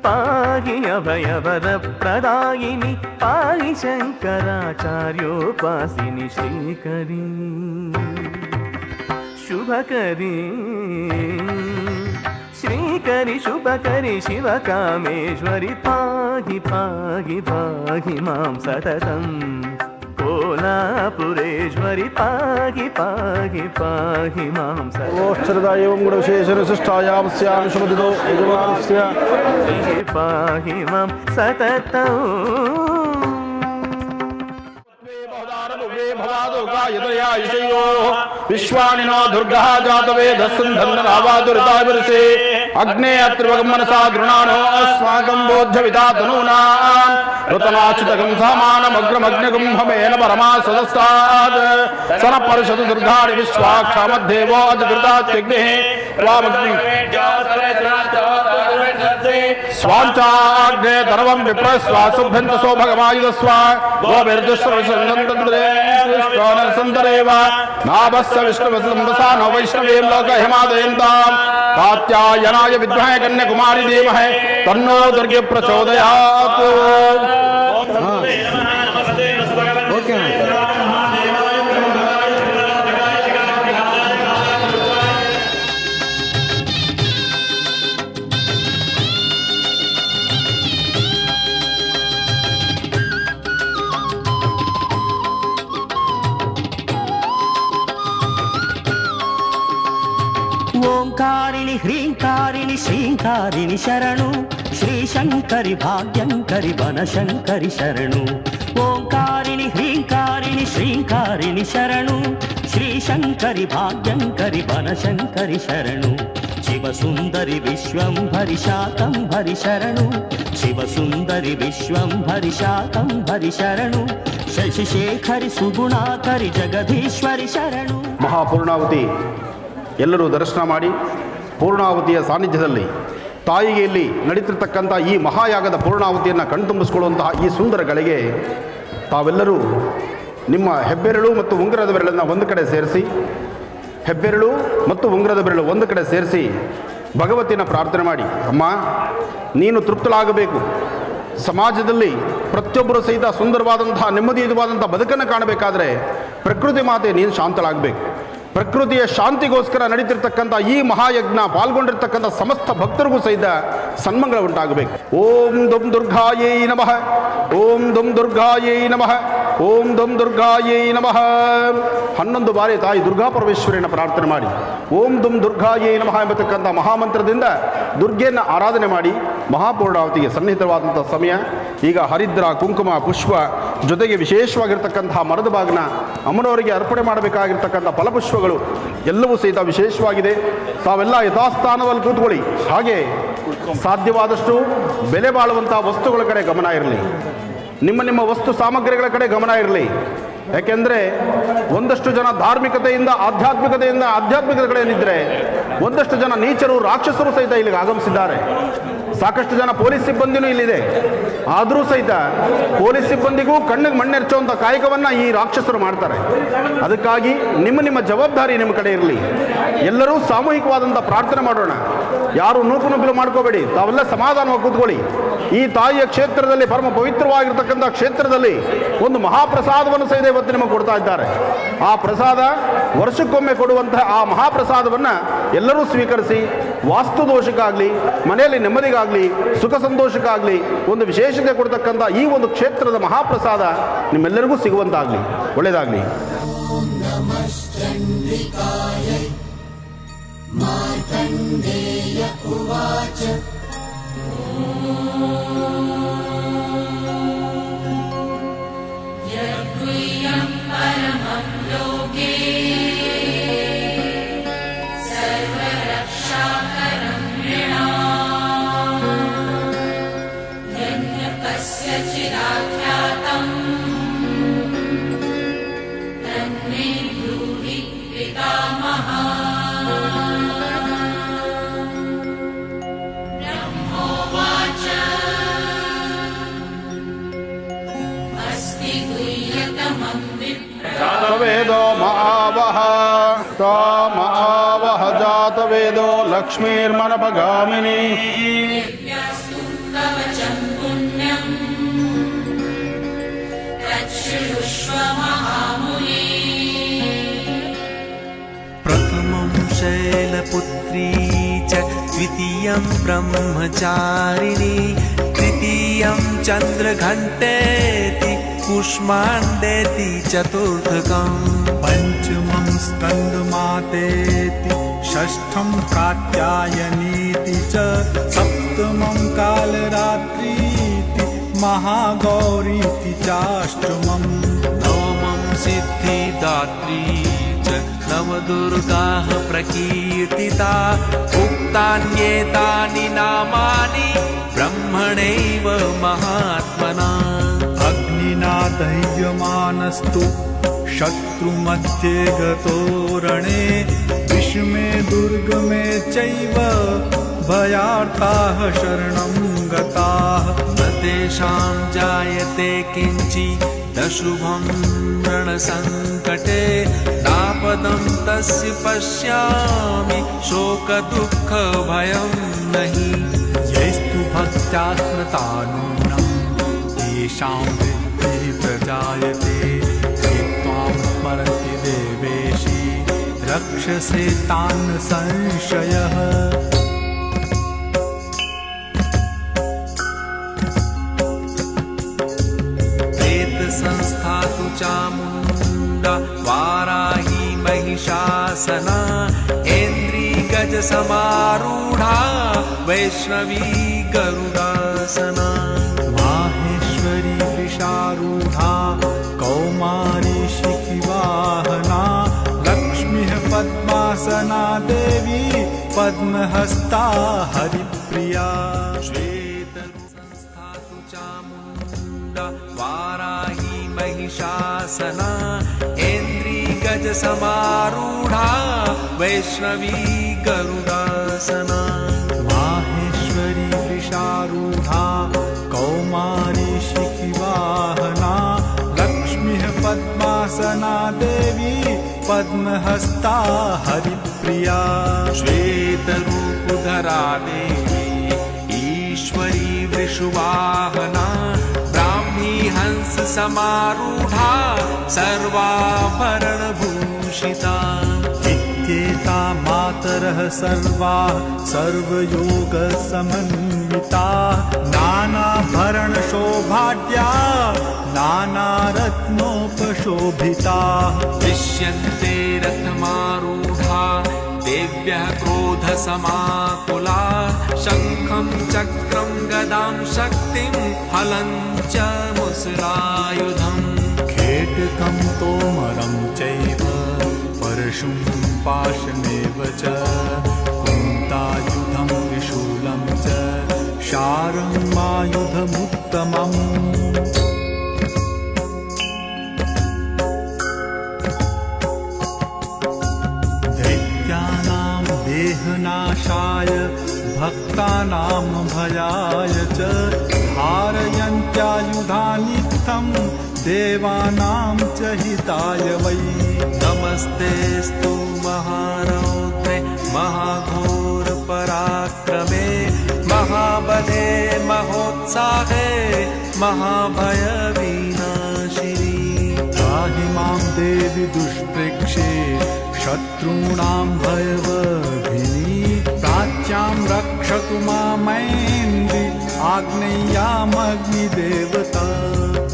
पाहि अभयवरप्रदायिनि पाहि शङ्कराचार्योपासिनि श्रीकरी शुभकरी श्रीकरि शुभकरि शिवकामेश्वरि पाहि पाहि पाहि मां सततं कोलापुरेश्वरि पाहि पाहि पाहि मां ओश्चरदा एवं गुणविशेषविशिष्टायामस्यां शुभदितो यजमानस्य पाहि मां सततं. विश्वानिनो दुर्गः जातवेदस्सन्धन्नरावादुरिताविरसे अग्ने अत्रिवगमनसा दृणानो अस्माकं बोध्यविता तनूनां ऋतनाच्युतकं समानमग्रमग्निकुम्भमेन परमा सदस्तात् सनपरिषद दुर्गाणि विश्वाक्षामद्देवो अजगृतात्यग्निः त्वामग्निः स्वाञ्चाग्ने तरवं विप्रस्वासुभ्यन्तसो भगमायुधस्व गोभिर्दुष्टरसन्तरेव नाभस्य विष्णुवसंवसा नो वैष्णवीं लोकहिमादयन्तां कात्यायनाय विद्महे कन्याकुमारी धीमहि तन्नो दुर्गे प्रचोदयात्. ओंकारिणि ह्रींकारिणि श्रींकारिणि शरणु श्रीशंकरि भाग्यंकरि वनशंकरि शरणु. ओंकारिणि ह्रींकारिणि श्रींकारिणि शरणु ಶ್ರೀಶಂಕರಿ ಭಾಗ್ಯಂಕರಿ ಬನಶಂಕರಿ ಶರಣು ಶಿವಸುಂದರಿ ವಿಶ್ವಂಭರಿ ಶಾಕಂಭರಿ ಶರಣು ಶಿವಸುಂದರಿ ವಿಶ್ವಂಭರಿ ಶಾಕಂಭರಿ ಶರಣು ಶಶಿಶೇಖರಿ ಸುಗುಣಾಕರಿ ಜಗದೀಶ್ವರಿ ಶರಣು. ಮಹಾಪೂರ್ಣಾವತಿ ಎಲ್ಲರೂ ದರ್ಶನ ಮಾಡಿ ಪೂರ್ಣಾವತಿಯ ಸಾನ್ನಿಧ್ಯದಲ್ಲಿ ತಾಯಿಗೆ ಇಲ್ಲಿ ನಡೀತಿರ್ತಕ್ಕಂಥ ಈ ಮಹಾಯಾಗದ ಪೂರ್ಣಾವತಿಯನ್ನು ಕಣ್ತುಂಬಿಸ್ಕೊಳ್ಳುವಂತಹ ಈ ಸುಂದರ ಗಳಿಗೆ ತಾವೆಲ್ಲರೂ ನಿಮ್ಮ ಹೆಬ್ಬೆರಳು ಮತ್ತು ಉಂಗುರದ ಬೆರಳನ್ನು ಒಂದು ಕಡೆ ಸೇರಿಸಿ, ಹೆಬ್ಬೆರಳು ಮತ್ತು ಉಂಗುರದ ಬೆರಳು ಒಂದು ಕಡೆ ಸೇರಿಸಿ ಭಗವತಿನ ಪ್ರಾರ್ಥನೆ ಮಾಡಿ. ಅಮ್ಮ, ನೀನು ತೃಪ್ತಳಾಗಬೇಕು. ಸಮಾಜದಲ್ಲಿ ಪ್ರತಿಯೊಬ್ಬರು ಸಹಿತ ಸುಂದರವಾದಂತಹ ನೆಮ್ಮದಿಯುತವಾದಂಥ ಬದುಕನ್ನು ಕಾಣಬೇಕಾದರೆ ಪ್ರಕೃತಿ ಮಾತೆ ನೀನು ಶಾಂತಳಾಗಬೇಕು. ಪ್ರಕೃತಿಯ ಶಾಂತಿಗೋಸ್ಕರ ನಡೀತಿರ್ತಕ್ಕಂಥ ಈ ಮಹಾಯಜ್ಞ ಪಾಲ್ಗೊಂಡಿರ್ತಕ್ಕಂಥ ಸಮಸ್ತ ಭಕ್ತರಿಗೂ ಸಹಿತ ಸನ್ಮಂಗಳ ಉಂಟಾಗಬೇಕು. ಓಂ ದುಂ ದುರ್ಗಾಯೈ ನಮಃ, ಓಂ ದುಂ ದುರ್ಗಾಯೈ ನಮಃ, ಓಂ ದುಂ ದುರ್ಗಾಯೈ ನಮಃ. 11 ಬಾರಿ ತಾಯಿ ದುರ್ಗಾ ಪರಮೇಶ್ವರಿಯನ್ನು ಪ್ರಾರ್ಥನೆ ಮಾಡಿ ಓಂ ದುಂ ದುರ್ಗಾಯೈ ನಮಃ ಎಂಬತಕ್ಕಂಥ ಮಹಾಮಂತ್ರದಿಂದ ದುರ್ಗೆಯನ್ನು ಆರಾಧನೆ ಮಾಡಿ ಮಹಾಪೂರ್ಣಾವತಿಗೆ ಸನ್ನಿಹಿತವಾದಂಥ ಸಮಯ. ಈಗ ಹರಿದ್ರ, ಕುಂಕುಮ, ಪುಷ್ಪ ಜೊತೆಗೆ ವಿಶೇಷವಾಗಿರ್ತಕ್ಕಂತಹ ಮರದ ಬಾಗಿನ ಅಮ್ಮನವರಿಗೆ ಅರ್ಪಣೆ ಮಾಡಬೇಕಾಗಿರ್ತಕ್ಕಂಥ ಫಲಪುಷ್ಪಗಳು ಎಲ್ಲವೂ ಸಹಿತ ವಿಶೇಷವಾಗಿದೆ. ತಾವೆಲ್ಲ ಯಥಾಸ್ಥಾನದಲ್ಲಿ ಕೂತ್ಕೊಳ್ಳಿ. ಹಾಗೆ ಸಾಧ್ಯವಾದಷ್ಟು ಬೆಲೆ ಬಾಳುವಂಥ ವಸ್ತುಗಳ ಕಡೆ ಗಮನ ಇರಲಿ. ನಿಮ್ಮ ವಸ್ತು ಸಾಮಗ್ರಿಗಳ ಕಡೆ ಗಮನ ಇರಲಿ. ಯಾಕೆಂದರೆ ಒಂದಷ್ಟು ಜನ ಧಾರ್ಮಿಕತೆಯಿಂದ ಆಧ್ಯಾತ್ಮಿಕದ ಕಡೆಯಲ್ಲಿದ್ದರೆ ಒಂದಷ್ಟು ಜನ ನೀಚರು, ರಾಕ್ಷಸರು ಸಹಿತ ಇಲ್ಲಿಗೆ ಆಗಮಿಸಿದ್ದಾರೆ. ಸಾಕಷ್ಟು ಜನ ಪೊಲೀಸ್ ಸಿಬ್ಬಂದಿನೂ ಇಲ್ಲಿದೆ. ಆದರೂ ಸಹಿತ ಪೊಲೀಸ್ ಸಿಬ್ಬಂದಿಗೂ ಕಣ್ಣಿಗೆ ಮಣ್ಣೆರಚುವಂಥ ಕಾಯಕವನ್ನು ಈ ರಾಕ್ಷಸರು ಮಾಡ್ತಾರೆ. ಅದಕ್ಕಾಗಿ ನಿಮ್ಮ ಜವಾಬ್ದಾರಿ ನಿಮ್ಮ ಕಡೆ ಇರಲಿ. ಎಲ್ಲರೂ ಸಾಮೂಹಿಕವಾದಂಥ ಪ್ರಾರ್ಥನೆ ಮಾಡೋಣ. ಯಾರು ನೂಕು ಮಾಡ್ಕೋಬೇಡಿ. ತಾವೆಲ್ಲ ಸಮಾಧಾನವಾಗಿ ಕೂತ್ಕೊಳ್ಳಿ. ಈ ತಾಯಿಯ ಕ್ಷೇತ್ರದಲ್ಲಿ, ಪರಮ ಪವಿತ್ರವಾಗಿರ್ತಕ್ಕಂಥ ಕ್ಷೇತ್ರದಲ್ಲಿ ಒಂದು ಮಹಾಪ್ರಸಾದವನ್ನು ಸಹಿತ ಇವತ್ತು ನಿಮಗೆ ಕೊಡ್ತಾ ಇದ್ದಾರೆ. ಆ ಪ್ರಸಾದ ವರ್ಷಕ್ಕೊಮ್ಮೆ ಕೊಡುವಂತಹ ಆ ಮಹಾಪ್ರಸಾದವನ್ನು ಎಲ್ಲರೂ ಸ್ವೀಕರಿಸಿ ವಾಸ್ತು ದೋಷಕ್ಕಾಗಲಿ, ಮನೆಯಲ್ಲಿ ನೆಮ್ಮದಿಗಾಗಲಿ, ಸುಖ ಸಂತೋಷಕ್ಕಾಗಲಿ ಒಂದು ವಿಶೇಷತೆ ಕೊಡ್ತಕ್ಕಂಥ ಈ ಒಂದು ಕ್ಷೇತ್ರದ ಮಹಾಪ್ರಸಾದ ನಿಮ್ಮೆಲ್ಲರಿಗೂ ಸಿಗುವಂತಾಗಲಿ. ಒಳ್ಳೆಯದಾಗಲಿ. ಮಾರ್ಕಂಡೇಯ ಉವಾಚ ಯದ್ವಿಯಂ ಪರಮಂ ಲೋಕೆ ಸರ್ವರಕ್ಷಾಕರಂ ನೃಣಾಂ ಯನ್ಯ ಕಸ್ಯಚಿದಾಖ್ಯಾತಂ ತನ್ಮೇ ಬ್ರೂಹಿ ಪಿತಾಮಹ. ಜಾತವೇದೋ ಮಾವಹ ಜಾತವೇದೋ ಲಕ್ಷ್ಮೀರ್ಮನಪಗಾಮಿನಿ. प्रथमं शैलपुत्री च द्वितीयं ब्रह्मचारिणी तृतीयं चन्द्रघण्टेति कुष्माण्डेति चतुर्थकं पञ्चमं स्कन्दमातेति षष्ठं कात्यायनीति च सप्तमं कालरात्रीति महागौरीति चाष्टमं नवमं सिद्धिदात्री च नवदुर्गाः प्रकीर्तिता उक्तान्येतानि नामानि ब्रह्मणैव महात्मना. अग्निना दह्यमानस्तु शत्रुमध्ये गतो रणे विषमे दुर्गमे चैव भयार्ताः शरणं गताः. न तेषां जायते किञ्चिदशुभं रणसङ्कटे नापदं तस्य पश्यामि शोकदुःखभयं नहि. यैस्तु भक्त्या स्मृतानूनं तेषां वृद्धिः प्रजायते. ये त्वां स्मरन्ति देवेशि रक्षसे तान् संशयः. संस्था तु चामुण्डा वाराही महिषासना ऐन्द्री गजसमारूढा वैष्णवी गरुडासना. माहेश्वरी वृषारूढा कौमारी शिखिवाहना पद्मासना देवी पद्महस्ता हरिप्रिया श्वेतसंस्थातु चामुण्डा वाराही महिषासना ऐन्द्री गजसमारूढा वैष्णवी गरुडासना माहेश्वरी वृषारूढा कौमारी शिखिवाहना लक्ष्मीः पद्मासना देवी पद्महस्ता हरिप्रिया श्वेतरूपधरा देवी ईश्वरी वृषुवाहना ब्राह्मी हंस समारूढा सर्वाभरणभूषिता इत्येता मातरः सर्वाः सर्वयोगसमन्विता नानाभरणशोभाढ्या नानारत्नोपशोभिता दृश्यन्ते रथमारूढा देव्यः क्रोधसमाकुला शङ्खं चक्रं गदां शक्तिं हलं च मुसलायुधम् खेटकं तोमरं चैव परशुं पाशमेव च कुन्तायुधं त्रिशूलं च शारङ्गायुधमुत्तमम् दैत्यानां देहनाशाय भक्तानां भयाय च धारयन्त्यायुधानित्थं देवानां च हिताय वै नमस्तेस्तु महारौद्रे महाघोरपराक्रमे महाबले महोत्साहे महाभयविनाशिनी त्राहि मां देवि दुष्प्रेक्षे शत्रूणां भयवभिनी प्राच्यां रक्षतु मामैन्द्रि आग्नेय्यामग्निदेवता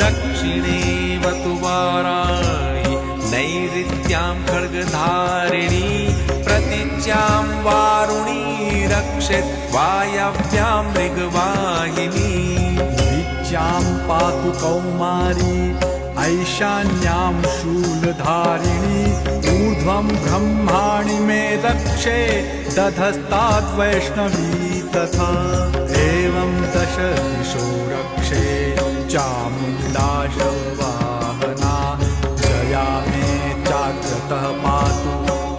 दक्षिणेवतु वाराहि नैऋत्यां खड्गधारिणी प्रतीच्यां वारुणी रक्षेत् वायव्यां मृगवाहिनी दिच्यां पातु कौमारी ऐशान्यां शूलधारिणी ऊर्ध्वं ब्रह्माणि मे रक्षे दधस्ताद्वैष्णवी तथा एवं दश दिशो रक्षे चामुण्डा शववाहना जया मे चाग्रतः पातु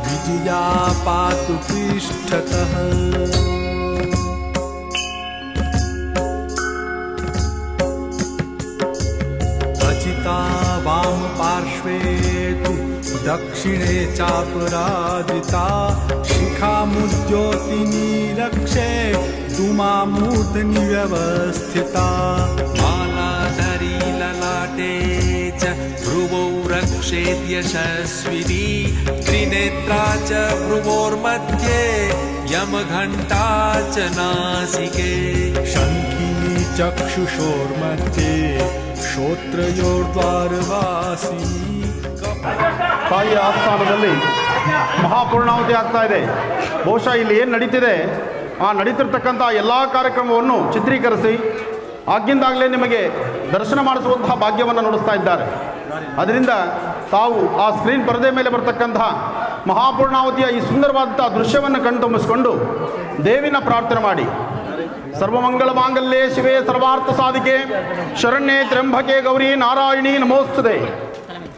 विजया पातु पृष्ठतः अचिता वाम पार्श्वे तु दक्षिणे चापराजिता शिखामुद्योतिनी रक्षे धूमामूर्धनि व्यवस्थिता मालाधरी ललाटे च भ्रुवौ रक्षेत् यशस्विनी त्रिनेत्रा च भ्रुवोर्मध्ये यमघण्टा च नासिके शङ्खिनी चक्षुषोर्मध्ये श्रोत्रयोर्द्वारवासिनी ತಾಯಿಯ ಆಸ್ಥಾನದಲ್ಲಿ ಮಹಾಪೂರ್ಣಾಹುತಿ ಆಗ್ತಾ ಇದೆ. ಬಹುಶಃ ಇಲ್ಲಿ ಏನು ನಡೀತಿದೆ ಆ ನಡೀತಿರ್ತಕ್ಕಂಥ ಎಲ್ಲ ಕಾರ್ಯಕ್ರಮವನ್ನು ಚಿತ್ರೀಕರಿಸಿ ಆಗಿಂದಾಗಲೇ ನಿಮಗೆ ದರ್ಶನ ಮಾಡಿಸುವಂತಹ ಭಾಗ್ಯವನ್ನು ನುಡಿಸ್ತಾ ಇದ್ದಾರೆ. ಅದರಿಂದ ತಾವು ಆ ಸ್ಕ್ರೀನ್ ಪರದೆ ಮೇಲೆ ಬರ್ತಕ್ಕಂತಹ ಮಹಾಪೂರ್ಣಾಹುತಿಯ ಈ ಸುಂದರವಾದಂಥ ದೃಶ್ಯವನ್ನು ಕಣ್ತುಂಬಿಸಿಕೊಂಡು ದೇವಿನ ಪ್ರಾರ್ಥನೆ ಮಾಡಿ. ಸರ್ವಮಂಗಳ ಮಾಂಗಲ್ಯೆ ಶಿವೆ ಸರ್ವಾರ್ಥ ಸಾಧಿಕೆ ಶರಣ್ಯೆ ತ್ರ್ಯಂಬಕೆ ಗೌರಿ ನಾರಾಯಣಿ ನಮೋಸ್ತುತೆ.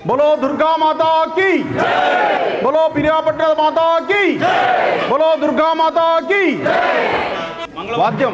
बोलो दुर्गा माता की, बोलो पिरियापट्टण माता की, बोलो दुर्गा माता की. वाद्यम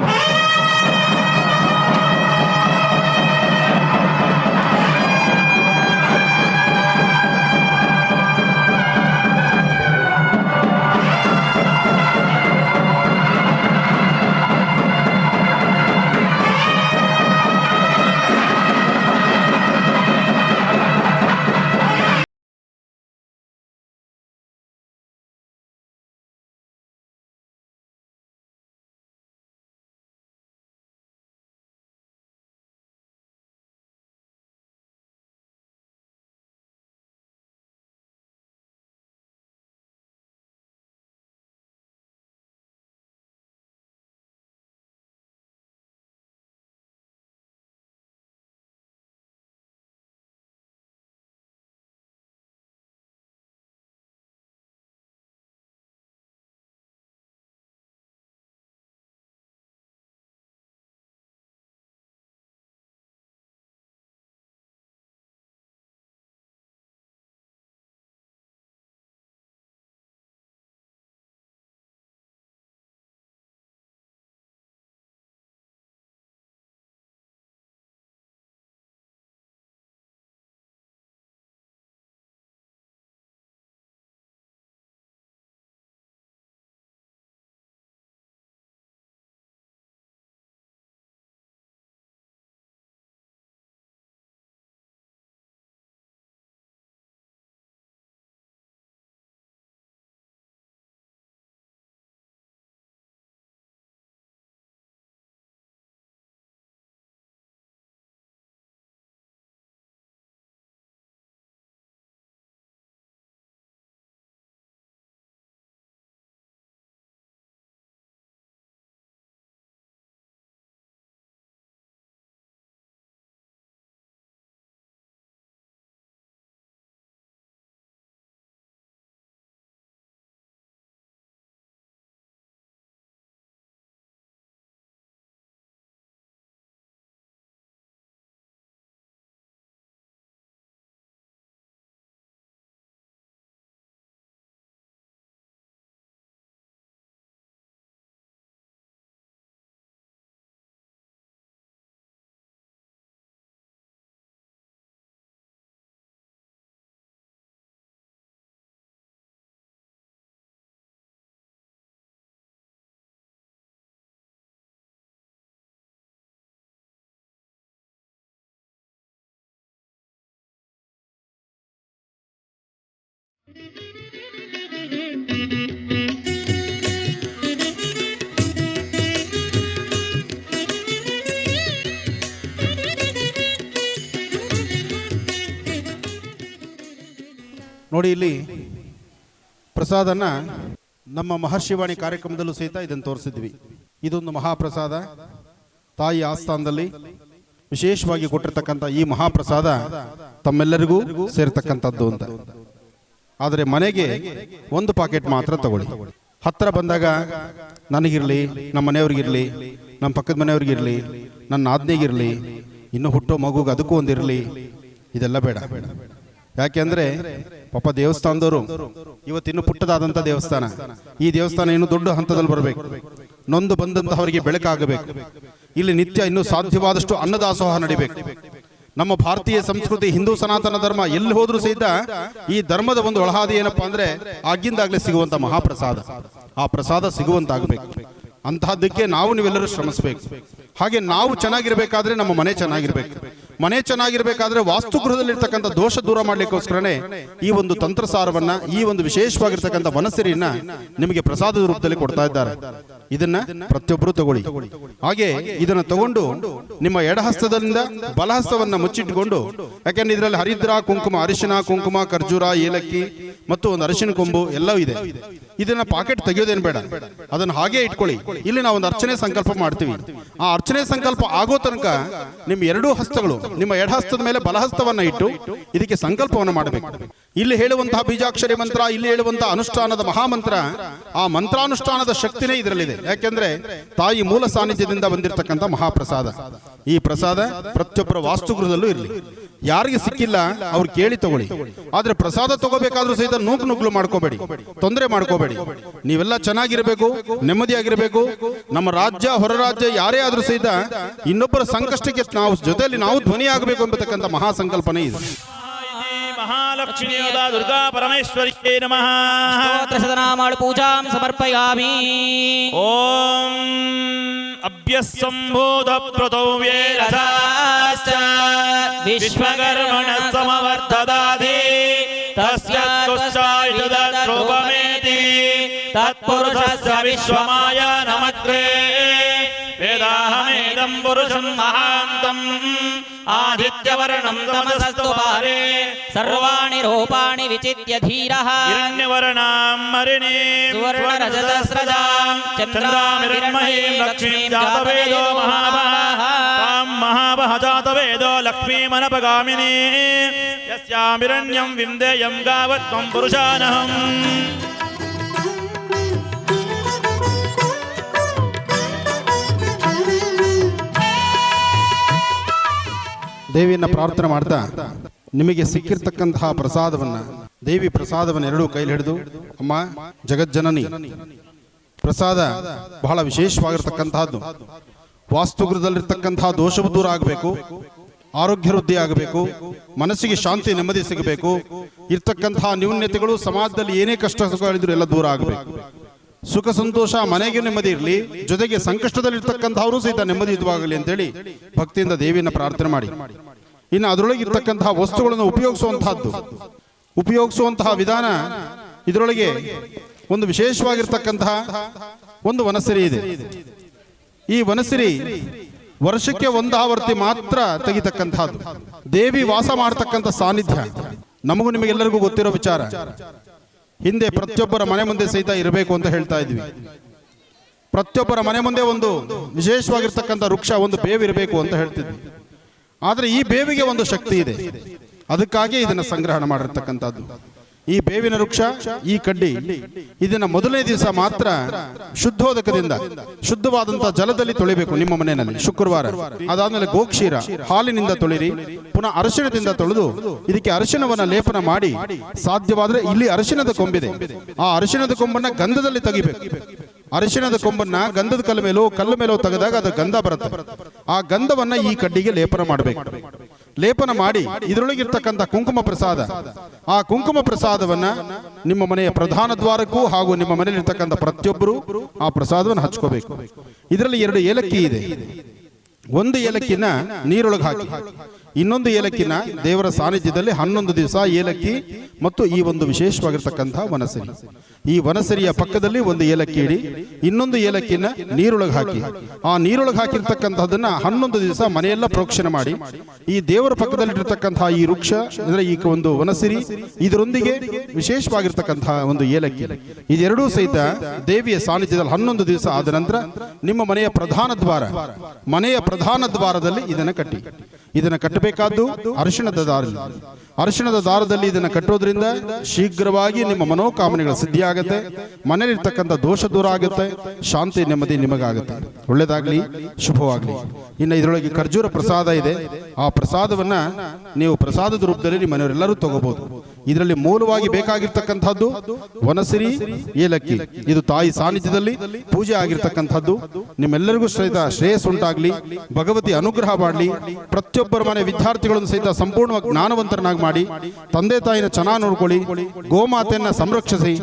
ನೋಡಿ, ಇಲ್ಲಿ ಪ್ರಸಾದನ ನಮ್ಮ ಮಹರ್ಷಿವಾಣಿ ಕಾರ್ಯಕ್ರಮದಲ್ಲೂ ಸಹಿತ ಇದನ್ನು ತೋರಿಸಿದ್ವಿ. ಇದೊಂದು ಮಹಾಪ್ರಸಾದ, ತಾಯಿ ಆಸ್ಥಾನದಲ್ಲಿ ವಿಶೇಷವಾಗಿ ಕೊಟ್ಟಿರ್ತಕ್ಕಂಥ ಈ ಮಹಾಪ್ರಸಾದ ತಮ್ಮೆಲ್ಲರಿಗೂ ಸೇರ್ತಕ್ಕಂಥದ್ದು ಅಂತ. ಆದರೆ ಮನೆಗೆ ಒಂದು ಪಾಕೆಟ್ ಮಾತ್ರ ತಗೊಳ್ಳಿ. ಹತ್ತಿರ ಬಂದಾಗ ನನಗಿರಲಿ, ನಮ್ಮ ಮನೆಯವ್ರಿಗಿರಲಿ, ನಮ್ಮ ಪಕ್ಕದ ಮನೆಯವ್ರಿಗಿರಲಿ, ನನ್ನ ಆಜ್ಞೆಗಿರಲಿ, ಇನ್ನು ಹುಟ್ಟೋ ಮಗುಗೆ ಅದಕ್ಕೂ ಒಂದಿರಲಿ, ಇದೆಲ್ಲ ಬೇಡ. ಯಾಕೆಂದ್ರೆ ಪಾಪ ದೇವಸ್ಥಾನದವರು ಇವತ್ತಿನ್ನು ಪುಟ್ಟದಾದಂಥ ದೇವಸ್ಥಾನ. ಈ ದೇವಸ್ಥಾನ ಇನ್ನು ದೊಡ್ಡ ಹಂತದಲ್ಲಿ ಬರಬೇಕು, ನೊಂದು ಬಂದಂತಹವರಿಗೆ ಬೆಳಕಾಗಬೇಕು. ಇಲ್ಲಿ ನಿತ್ಯ ಇನ್ನೂ ಸಾಧ್ಯವಾದಷ್ಟು ಅನ್ನದಾಸೋಹ ನಡಿಬೇಕು. ನಮ್ಮ ಭಾರತೀಯ ಸಂಸ್ಕೃತಿ, ಹಿಂದೂ ಸನಾತನ ಧರ್ಮ ಎಲ್ಲಿ ಹೋದ್ರೂ ಸಹಿತ ಈ ಧರ್ಮದ ಒಂದು ಒಳಹಾದಿ ಏನಪ್ಪಾ ಅಂದ್ರೆ ಆಗಿಂದಾಗ್ಲೇ ಸಿಗುವಂತ ಮಹಾಪ್ರಸಾದ. ಆ ಪ್ರಸಾದ ಸಿಗುವಂತಾಗಬೇಕು. ಅಂತಹದ್ದಕ್ಕೆ ನಾವು ನೀವೆಲ್ಲರೂ ಶ್ರಮಿಸಬೇಕು. ಹಾಗೆ ನಾವು ಚೆನ್ನಾಗಿರ್ಬೇಕಾದ್ರೆ ನಮ್ಮ ಮನೆ ಚೆನ್ನಾಗಿರ್ಬೇಕು. ಮನೆ ಚೆನ್ನಾಗಿರ್ಬೇಕಾದ್ರೆ ವಾಸ್ತುಗೃಹದಲ್ಲಿರ್ತಕ್ಕಂಥ ದೋಷ ದೂರ ಮಾಡ್ಲಿಕ್ಕೋಸ್ಕರನೇ ಈ ಒಂದು ತಂತ್ರಸಾರವನ್ನ, ಈ ಒಂದು ವಿಶೇಷವಾಗಿರ್ತಕ್ಕಂಥ ವನಸಿರಿಯನ್ನ ನಿಮಗೆ ಪ್ರಸಾದದ ರೂಪದಲ್ಲಿ ಕೊಡ್ತಾ ಇದ್ದಾರೆ. ಇದನ್ನ ಪ್ರತಿಯೊಬ್ಬರು ತಗೊಳ್ಳಿ. ಹಾಗೆ ಇದನ್ನ ತಗೊಂಡು ನಿಮ್ಮ ಎಡಹಸ್ತದಿಂದ ಬಲಹಸ್ತವನ್ನ ಮುಚ್ಚಿಟ್ಟುಕೊಂಡು, ಯಾಕೆಂದ್ರೆ ಇದರಲ್ಲಿ ಹರಿದ್ರ, ಕುಂಕುಮ, ಅರಿಶಿನ, ಕುಂಕುಮ, ಖರ್ಜೂರ, ಏಲಕ್ಕಿ ಮತ್ತು ಒಂದು ಅರಿಶಿನ ಕೊಂಬು ಎಲ್ಲವೂ ಇದೆ. ಇದನ್ನ ಪಾಕೆಟ್ ತೆಗೆಯೋದೇನು ಬೇಡ, ಅದನ್ನ ಹಾಗೆ ಇಟ್ಕೊಳ್ಳಿ. ಇಲ್ಲಿ ನಾವು ಒಂದು ಅರ್ಚನೆ ಸಂಕಲ್ಪ ಮಾಡ್ತೀವಿ. ಆ ಅರ್ಚನೆ ಸಂಕಲ್ಪ ಆಗೋ ತನಕ ನಿಮ್ಮ ಎರಡೂ ಹಸ್ತಗಳು ನಿಮ್ಮ ಎಡಹಸ್ತದ ಮೇಲೆ ಬಲಹಸ್ತವನ್ನ ಇಟ್ಟು ಇದಕ್ಕೆ ಸಂಕಲ್ಪವನ್ನು ಮಾಡಬೇಕು. ಇಲ್ಲಿ ಹೇಳುವಂತಹ ಬೀಜಾಕ್ಷರಿ ಮಂತ್ರ, ಇಲ್ಲಿ ಹೇಳುವಂತಹ ಅನುಷ್ಠಾನದ ಮಹಾಮಂತ್ರ, ಆ ಮಂತ್ರಾನುಷ್ಠಾನದ ಶಕ್ತಿನೇ ಇದರಲ್ಲಿದೆ. ಯಾಕೆಂದ್ರೆ ತಾಯಿ ಮೂಲ ಸಾನ್ನಿಧ್ಯದಿಂದ ಬಂದಿರತಕ್ಕಂಥ ಮಹಾಪ್ರಸಾದ. ಈ ಪ್ರಸಾದ ಪ್ರತಿಯೊಬ್ಬರ ವಾಸ್ತುಗೃಹದಲ್ಲೂ ಇರಲಿ. ಯಾರಿಗೆ ಸಿಕ್ಕಿಲ್ಲ ಅವ್ರು ಕೇಳಿ ತಗೊಳ್ಳಿ. ಆದ್ರೆ ಪ್ರಸಾದ ತಗೋಬೇಕಾದ್ರೂ ಸಹಿತ ನುಗ್ಲು ಮಾಡ್ಕೋಬೇಡಿ, ತೊಂದರೆ ಮಾಡ್ಕೋಬೇಡಿ. ನೀವೆಲ್ಲ ಚೆನ್ನಾಗಿರ್ಬೇಕು, ನೆಮ್ಮದಿಯಾಗಿರ್ಬೇಕು. ನಮ್ಮ ರಾಜ್ಯ, ಹೊರ ರಾಜ್ಯ ಯಾರೇ ಆದ್ರೂ ಸಹಿತ ಇನ್ನೊಬ್ಬರ ಸಂಕಷ್ಟಕ್ಕೆ ನಾವು ಜೊತೆಯಲ್ಲಿ ನಾವು ಧ್ವನಿ ಆಗಬೇಕು ಎಂಬತಕ್ಕಂಥ ಮಹಾಸಂಕಲ್ಪನೆ ಇದೆ. ಮಹಾಲಕ್ಷ್ಮೀ ದುರ್ಗಾ ಪರಮೇಶ್ವರಿಯೇ ನಮಃ. ಸ್ತೋತ್ರಶತನಾಮಾಳು ಪೂಜಾಂ ಸಮರ್ಪಯಾಮಿ. ಓಂ ಅಭ್ಯಸಂಭೂತ ಪ್ರತೌ ವೇರಸಾಶ್ಚ ವಿಶ್ವಕರ್ಮಣ ಸಮವರ್ಧದಾಧಿ ತಸ್ಯ ತುಷ್ಟಾಯುಧರೂಪಮೇತಿ ತತ್ಪುರುಷಸ್ಯ ವಿಶ್ವಮಾಯ ನಮಗ್ರೇ ವೇದಾಹಮೇದಂ ಪುರುಷಂ ಮಹಾಂತಂ ಆದಿತ್ಯವರ್ಣಂ ತಮಸಸ್ತು ಪಾರೆ ಸರ್ವಾಣಿ ರೂಪಾಣಿ ವಿಚಿತ್ಯ ಧೀರಃ ಹಿರಣ್ಯವರ್ಣಾಂ ಮರಿಣೀಂ ಸುವರ್ಣರಜತಸ್ರಜಾಂ ಚಂದ್ರಾಮಿರ್ಮಹೀಂ ಲಕ್ಷ್ಮೀಂ ಜಾತವೇದೋ ಮಹಾಭಾಃ ತಾಂ ಮಹಾಭಾಃ ಜಾತವೇದೋ ಲಕ್ಷ್ಮೀಮನಪಗಾಮಿನೀ ಯಸ್ಯಾಮಿರಣ್ಯಂ ವಿಂದೇಯಂ ಗಾವತ್ವಂ ಪುರುಷಾನಹಂ. ದೇವಿಯನ್ನ ಪ್ರಾರ್ಥನೆ ಮಾಡ್ತಾ ನಿಮಗೆ ಸಿಕ್ಕಿರ್ತಕ್ಕಂತಹ ಪ್ರಸಾದವನ್ನ, ದೇವಿ ಪ್ರಸಾದವನ್ನು ಎರಡೂ ಕೈಲಿ ಹಿಡಿದು, ಅಮ್ಮ ಜಗಜ್ಜನನಿ, ಪ್ರಸಾದ ಬಹಳ ವಿಶೇಷವಾಗಿರ್ತಕ್ಕಂತಹದ್ದು. ವಾಸ್ತುಗೃಹದಲ್ಲಿರ್ತಕ್ಕಂತಹ ದೋಷವು ದೂರ ಆಗಬೇಕು, ಆರೋಗ್ಯ ವೃದ್ಧಿ ಆಗಬೇಕು, ಮನಸ್ಸಿಗೆ ಶಾಂತಿ ನೆಮ್ಮದಿ ಸಿಗಬೇಕು, ಇರ್ತಕ್ಕಂತಹ ನ್ಯೂನ್ಯತೆಗಳು ಸಮಾಜದಲ್ಲಿ ಏನೇ ಕಷ್ಟ ಸುಖಗಳಿದ್ರು ಎಲ್ಲ ದೂರ ಆಗಬೇಕು. ಸುಖ ಸಂತೋಷ ಮನೆಗೆ ನೆಮ್ಮದಿ ಇರಲಿ, ಜೊತೆಗೆ ಸಂಕಷ್ಟದಲ್ಲಿರ್ತಕ್ಕಂಥವರು ಸಹಿತ ನೆಮ್ಮದಿಯುತವಾಗಲಿ ಅಂತೇಳಿ ಭಕ್ತಿಯಿಂದ ದೇವಿಯನ್ನ ಪ್ರಾರ್ಥನೆ ಮಾಡಿ. ಇನ್ನು ಅದರೊಳಗೆ ಇರ್ತಕ್ಕಂತಹ ವಸ್ತುಗಳನ್ನು ಉಪಯೋಗಿಸುವಂತಹ ವಿಧಾನ, ಇದರೊಳಗೆ ಒಂದು ವಿಶೇಷವಾಗಿರ್ತಕ್ಕಂತಹ ಒಂದು ವನಸಿರಿ ಇದೆ. ಈ ವನಸಿರಿ ವರ್ಷಕ್ಕೆ ಒಂದು ಆವರ್ತಿ ಮಾತ್ರ ತೆಗಿತಕ್ಕಂತಹದ್ದು. ದೇವಿ ವಾಸ ಮಾಡತಕ್ಕಂಥ ಸಾನ್ನಿಧ್ಯ ನಮಗೂ ನಿಮಗೆಲ್ಲರಿಗೂ ಗೊತ್ತಿರೋ ವಿಚಾರ. ಹಿಂದೆ ಪ್ರತಿಯೊಬ್ಬರ ಮನೆ ಮುಂದೆ ಸಹಿತ ಇರಬೇಕು ಅಂತ ಹೇಳ್ತಾ ಇದ್ವಿ. ಪ್ರತಿಯೊಬ್ಬರ ಮನೆ ಮುಂದೆ ಒಂದು ವಿಶೇಷವಾಗಿರ್ತಕ್ಕಂಥ ವೃಕ್ಷ, ಒಂದು ಬೇವಿರಬೇಕು ಅಂತ ಹೇಳ್ತಿದ್ವಿ. ಆದರೆ ಈ ಬೇವಿಗೆ ಒಂದು ಶಕ್ತಿ ಇದೆ, ಅದಕ್ಕಾಗಿ ಇದನ್ನು ಸಂಗ್ರಹಣ ಮಾಡಿರ್ತಕ್ಕಂಥದ್ದು. ಈ ಬೇವಿನ ವೃಕ್ಷ, ಈ ಕಡ್ಡಿ, ಇದನ್ನ ಮೊದಲನೇ ದಿವಸ ಮಾತ್ರ ಶುದ್ಧೋದಕದಿಂದ ಶುದ್ಧವಾದಂತಹ ಜಲದಲ್ಲಿ ತೊಳಿಬೇಕು ನಿಮ್ಮ ಮನೆಯಲ್ಲಿ ಶುಕ್ರವಾರ. ಅದಾದ್ಮೇಲೆ ಗೋಕ್ಷೀರ ಹಾಲಿನಿಂದ ತೊಳಿರಿ, ಪುನಃ ಅರಿಶಿಣದಿಂದ ತೊಳೆದು ಇದಕ್ಕೆ ಅರಿಶಿಣವನ್ನ ಲೇಪನ ಮಾಡಿ, ಸಾಧ್ಯವಾದ್ರೆ ಇಲ್ಲಿ ಅರಿಶಿಣದ ಕೊಂಬಿದೆ, ಆ ಅರಿಶಿಣದ ಕೊಂಬನ್ನ ಗಂಧದಲ್ಲಿ ತೆಗಿಬೇಕು. ಅರಿಶಿಣದ ಕೊಂಬನ್ನ ಗಂಧದ ಕಲ್ಲು ಮೇಲೋ ತೆಗೆದಾಗ ಅದು ಗಂಧ ಬರುತ್ತೆ. ಆ ಗಂಧವನ್ನ ಈ ಕಡ್ಡಿಗೆ ಲೇಪನ ಮಾಡಬೇಕು. ಲೇಪನ ಮಾಡಿ ಇದರೊಳಗಿರ್ತಕ್ಕಂಥ ಕುಂಕುಮ ಪ್ರಸಾದ, ಆ ಕುಂಕುಮ ಪ್ರಸಾದವನ್ನ ನಿಮ್ಮ ಮನೆಯ ಪ್ರಧಾನ ದ್ವಾರಕ್ಕೂ ಹಾಗೂ ನಿಮ್ಮ ಮನೆಯಲ್ಲಿರ್ತಕ್ಕಂಥ ಪ್ರತಿಯೊಬ್ಬರು ಆ ಪ್ರಸಾದವನ್ನು ಹಚ್ಕೋಬೇಕು. ಇದರಲ್ಲಿ 2 ಏಲಕ್ಕಿ ಇದೆ. ಒಂದು ಏಲಕ್ಕಿನ ನೀರೊಳಗೆ ಹಾಕಿ, ಇನ್ನೊಂದು ಏಲಕ್ಕಿನ ದೇವರ ಸಾನ್ನಿಧ್ಯದಲ್ಲಿ 11 ದಿವಸ ಏಲಕ್ಕಿ ಮತ್ತು ಈ ಒಂದು ವಿಶೇಷವಾಗಿರ್ತಕ್ಕಂತಹ ವನಸರಿ, ಈ ವನಸರಿಯ ಪಕ್ಕದಲ್ಲಿ ಒಂದು ಏಲಕ್ಕಿ ಇಡಿ, ಇನ್ನೊಂದು ಏಲಕ್ಕಿನ ನೀರೊಳಗೆ ಹಾಕಿ, ಆ ನೀರೊಳಗೆ ಹಾಕಿರ್ತಕ್ಕಂಥದ್ದನ್ನ 11 ದಿವಸ ಮನೆಯೆಲ್ಲ ಪ್ರೋಕ್ಷಣೆ ಮಾಡಿ, ಈ ದೇವರ ಪಕ್ಕದಲ್ಲಿರ್ತಕ್ಕಂತಹ ಈ ವೃಕ್ಷ ಅಂದ್ರೆ ಈ ಒಂದು ವನಸಿರಿ ಇದರೊಂದಿಗೆ ವಿಶೇಷವಾಗಿರ್ತಕ್ಕಂತಹ ಒಂದು ಏಲಕ್ಕಿ ಇದೆರಡೂ ಸಹಿತ ದೇವಿಯ ಸಾನ್ನಿಧ್ಯದಲ್ಲಿ 11 ದಿವಸ ಆದ ನಂತರ ನಿಮ್ಮ ಮನೆಯ ಪ್ರಧಾನ ದ್ವಾರದಲ್ಲಿ ಇದನ್ನು ಕಟ್ಟಿ. ಇದನ್ನು ಕಟ್ಟಬೇಕಾದ್ದು ಅರಿಶಿಣದ ದಾರದಲ್ಲಿ ಇದನ್ನು ಕಟ್ಟೋದ್ರಿಂದ ಶೀಘ್ರವಾಗಿ ನಿಮ್ಮ ಮನೋಕಾಮನೆಗಳ ಸಿದ್ಧಿಯಾಗುತ್ತೆ, ಮನೆಯಲ್ಲಿರ್ತಕ್ಕಂಥ ದೋಷ ದೂರ ಆಗುತ್ತೆ, ಶಾಂತಿ ನೆಮ್ಮದಿ ನಿಮಗಾಗುತ್ತೆ. ಒಳ್ಳೆಯದಾಗಲಿ, ಶುಭವಾಗಲಿ. ಇನ್ನು ಇದರೊಳಗೆ ಖರ್ಜೂರ ಪ್ರಸಾದ ಇದೆ, ಆ ಪ್ರಸಾದವನ್ನ ನೀವು ಪ್ರಸಾದದ ರೂಪದಲ್ಲಿ ನಿಮ್ಮ ಮನೆಯವರೆಲ್ಲರೂ ತಗೋಬಹುದು. ಇದರಲ್ಲಿ ಮೂಲವಾಗಿ ಬೇಕಾಗಿರ್ತಕ್ಕಂಥದ್ದು ವನಸಿರಿ ಏಲಕ್ಕಿ, ಇದು ತಾಯಿ ಸಾನ್ನಿಧ್ಯದಲ್ಲಿ ಪೂಜೆ ಆಗಿರ್ತಕ್ಕಂಥದ್ದು. ನಿಮ್ಮೆಲ್ಲರಿಗೂ ಸಹಿತ ಶ್ರೇಯಸ್ಸುಂಟಾಗ್ಲಿ, ಭಗವತಿ ಅನುಗ್ರಹ ಮಾಡಲಿ, ಪ್ರತಿಯೊಬ್ಬರ ಮನೆ ವಿದ್ಯಾರ್ಥಿಗಳನ್ನು ಸಹಿತ ಸಂಪೂರ್ಣವಾಗಿ ಜ್ಞಾನವಂತರನ್ನಾಗಿ ಮಾಡಿ, ತಂದೆ ತಾಯಿನ ಚೆನ್ನಾಗಿ ನೋಡ್ಕೊಳ್ಳಿ, ಗೋಮಾತೆಯನ್ನ ಸಂರಕ್ಷಿಸಿ,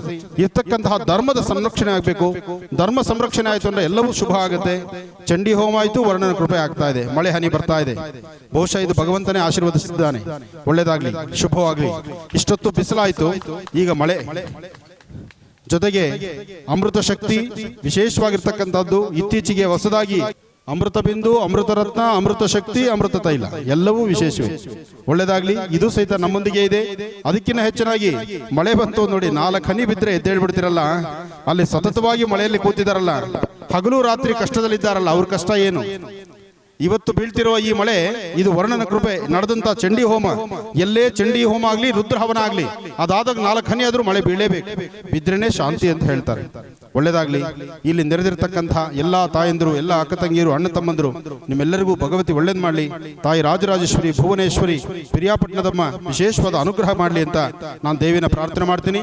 ಇರ್ತಕ್ಕಂತಹ ಧರ್ಮದ ಸಂರಕ್ಷಣೆ ಆಗಬೇಕು. ಧರ್ಮ ಸಂರಕ್ಷಣೆ ಆಯಿತು ಅಂದ್ರೆ ಎಲ್ಲವೂ ಶುಭ ಆಗುತ್ತೆ. ಚಂಡಿ ಹೋಮ ಆಯಿತು, ವರ್ಣನ ಕೃಪೆ ಆಗ್ತಾ ಇದೆ, ಮಳೆ ಹನಿ ಬರ್ತಾ ಇದೆ. ಬಹುಶಃ ಇದು ಭಗವಂತನೇ ಆಶೀರ್ವದಿಸಿದ್ದಾನೆ. ಒಳ್ಳೆಯದಾಗ್ಲಿ, ಶುಭವಾಗ್ಲಿ. ಇಷ್ಟೊತ್ತು ಬಿಸಿಲಾಯಿತು, ಈಗ ಮಳೆ, ಜೊತೆಗೆ ಅಮೃತ ಶಕ್ತಿ ವಿಶೇಷವಾಗಿರ್ತಕ್ಕಂಥದ್ದು. ಇತ್ತೀಚೆಗೆ ಹೊಸದಾಗಿ ಅಮೃತ ಬಿಂದು, ಅಮೃತ ರತ್ನ, ಅಮೃತ ಶಕ್ತಿ, ಅಮೃತ ತೈಲ ಎಲ್ಲವೂ ವಿಶೇಷವೇ. ಒಳ್ಳೆಯದಾಗ್ಲಿ. ಇದು ಸಹಿತ ನಮ್ಮೊಂದಿಗೆ ಇದೆ. ಅದಕ್ಕಿಂತ ಹೆಚ್ಚಿನಾಗಿ ಮಳೆ ಬಂತು ನೋಡಿ, 4 ಹನಿ ಬಿದ್ದರೆ ಎದ್ದೇಳ್ಬಿಡ್ತಿರಲ್ಲ, ಅಲ್ಲಿ ಸತತವಾಗಿ ಮಳೆಯಲ್ಲಿ ಕೂತಿದಾರಲ್ಲ, ಹಗಲು ರಾತ್ರಿ ಕಷ್ಟದಲ್ಲಿದ್ದಾರಲ್ಲ, ಅವ್ರ ಕಷ್ಟ ಏನು? ಇವತ್ತು ಬೀಳ್ತಿರುವ ಈ ಮಳೆ ಇದು ವರ್ಣನ ಕೃಪೆ. ನಡೆದಂತ ಚಂಡಿ ಹೋಮ, ಎಲ್ಲೇ ಚಂಡಿ ಹೋಮ ಆಗ್ಲಿ, ರುದ್ರಹವನ ಆಗ್ಲಿ, ಅದಾದಾಗ 4 ಹನಿ ಆದ್ರೂ ಮಳೆ ಬೀಳಲೇಬೇಕು, ಬಿದ್ರೇನೆ ಶಾಂತಿ ಅಂತ ಹೇಳ್ತಾರೆ. ಒಳ್ಳೆಯದಾಗ್ಲಿ. ಇಲ್ಲಿ ನೆರೆದಿರ್ತಕ್ಕಂಥ ಎಲ್ಲಾ ತಾಯಂದಿರು, ಎಲ್ಲ ಅಕ್ಕ ತಂಗಿಯರು, ಅಣ್ಣ ತಮ್ಮಂದರು, ನಿಮ್ಮೆಲ್ಲರಿಗೂ ಭಗವತಿ ಒಳ್ಳೇದು ಮಾಡಲಿ. ತಾಯಿ ರಾಜರಾಜೇಶ್ವರಿ, ಭುವನೇಶ್ವರಿ, ಪಿರಿಯಾಪಟ್ಟಣದಮ್ಮ ವಿಶೇಷವಾದ ಅನುಗ್ರಹ ಮಾಡಲಿ ಅಂತ ನಾನು ದೇವಿನ ಪ್ರಾರ್ಥನೆ ಮಾಡ್ತೀನಿ.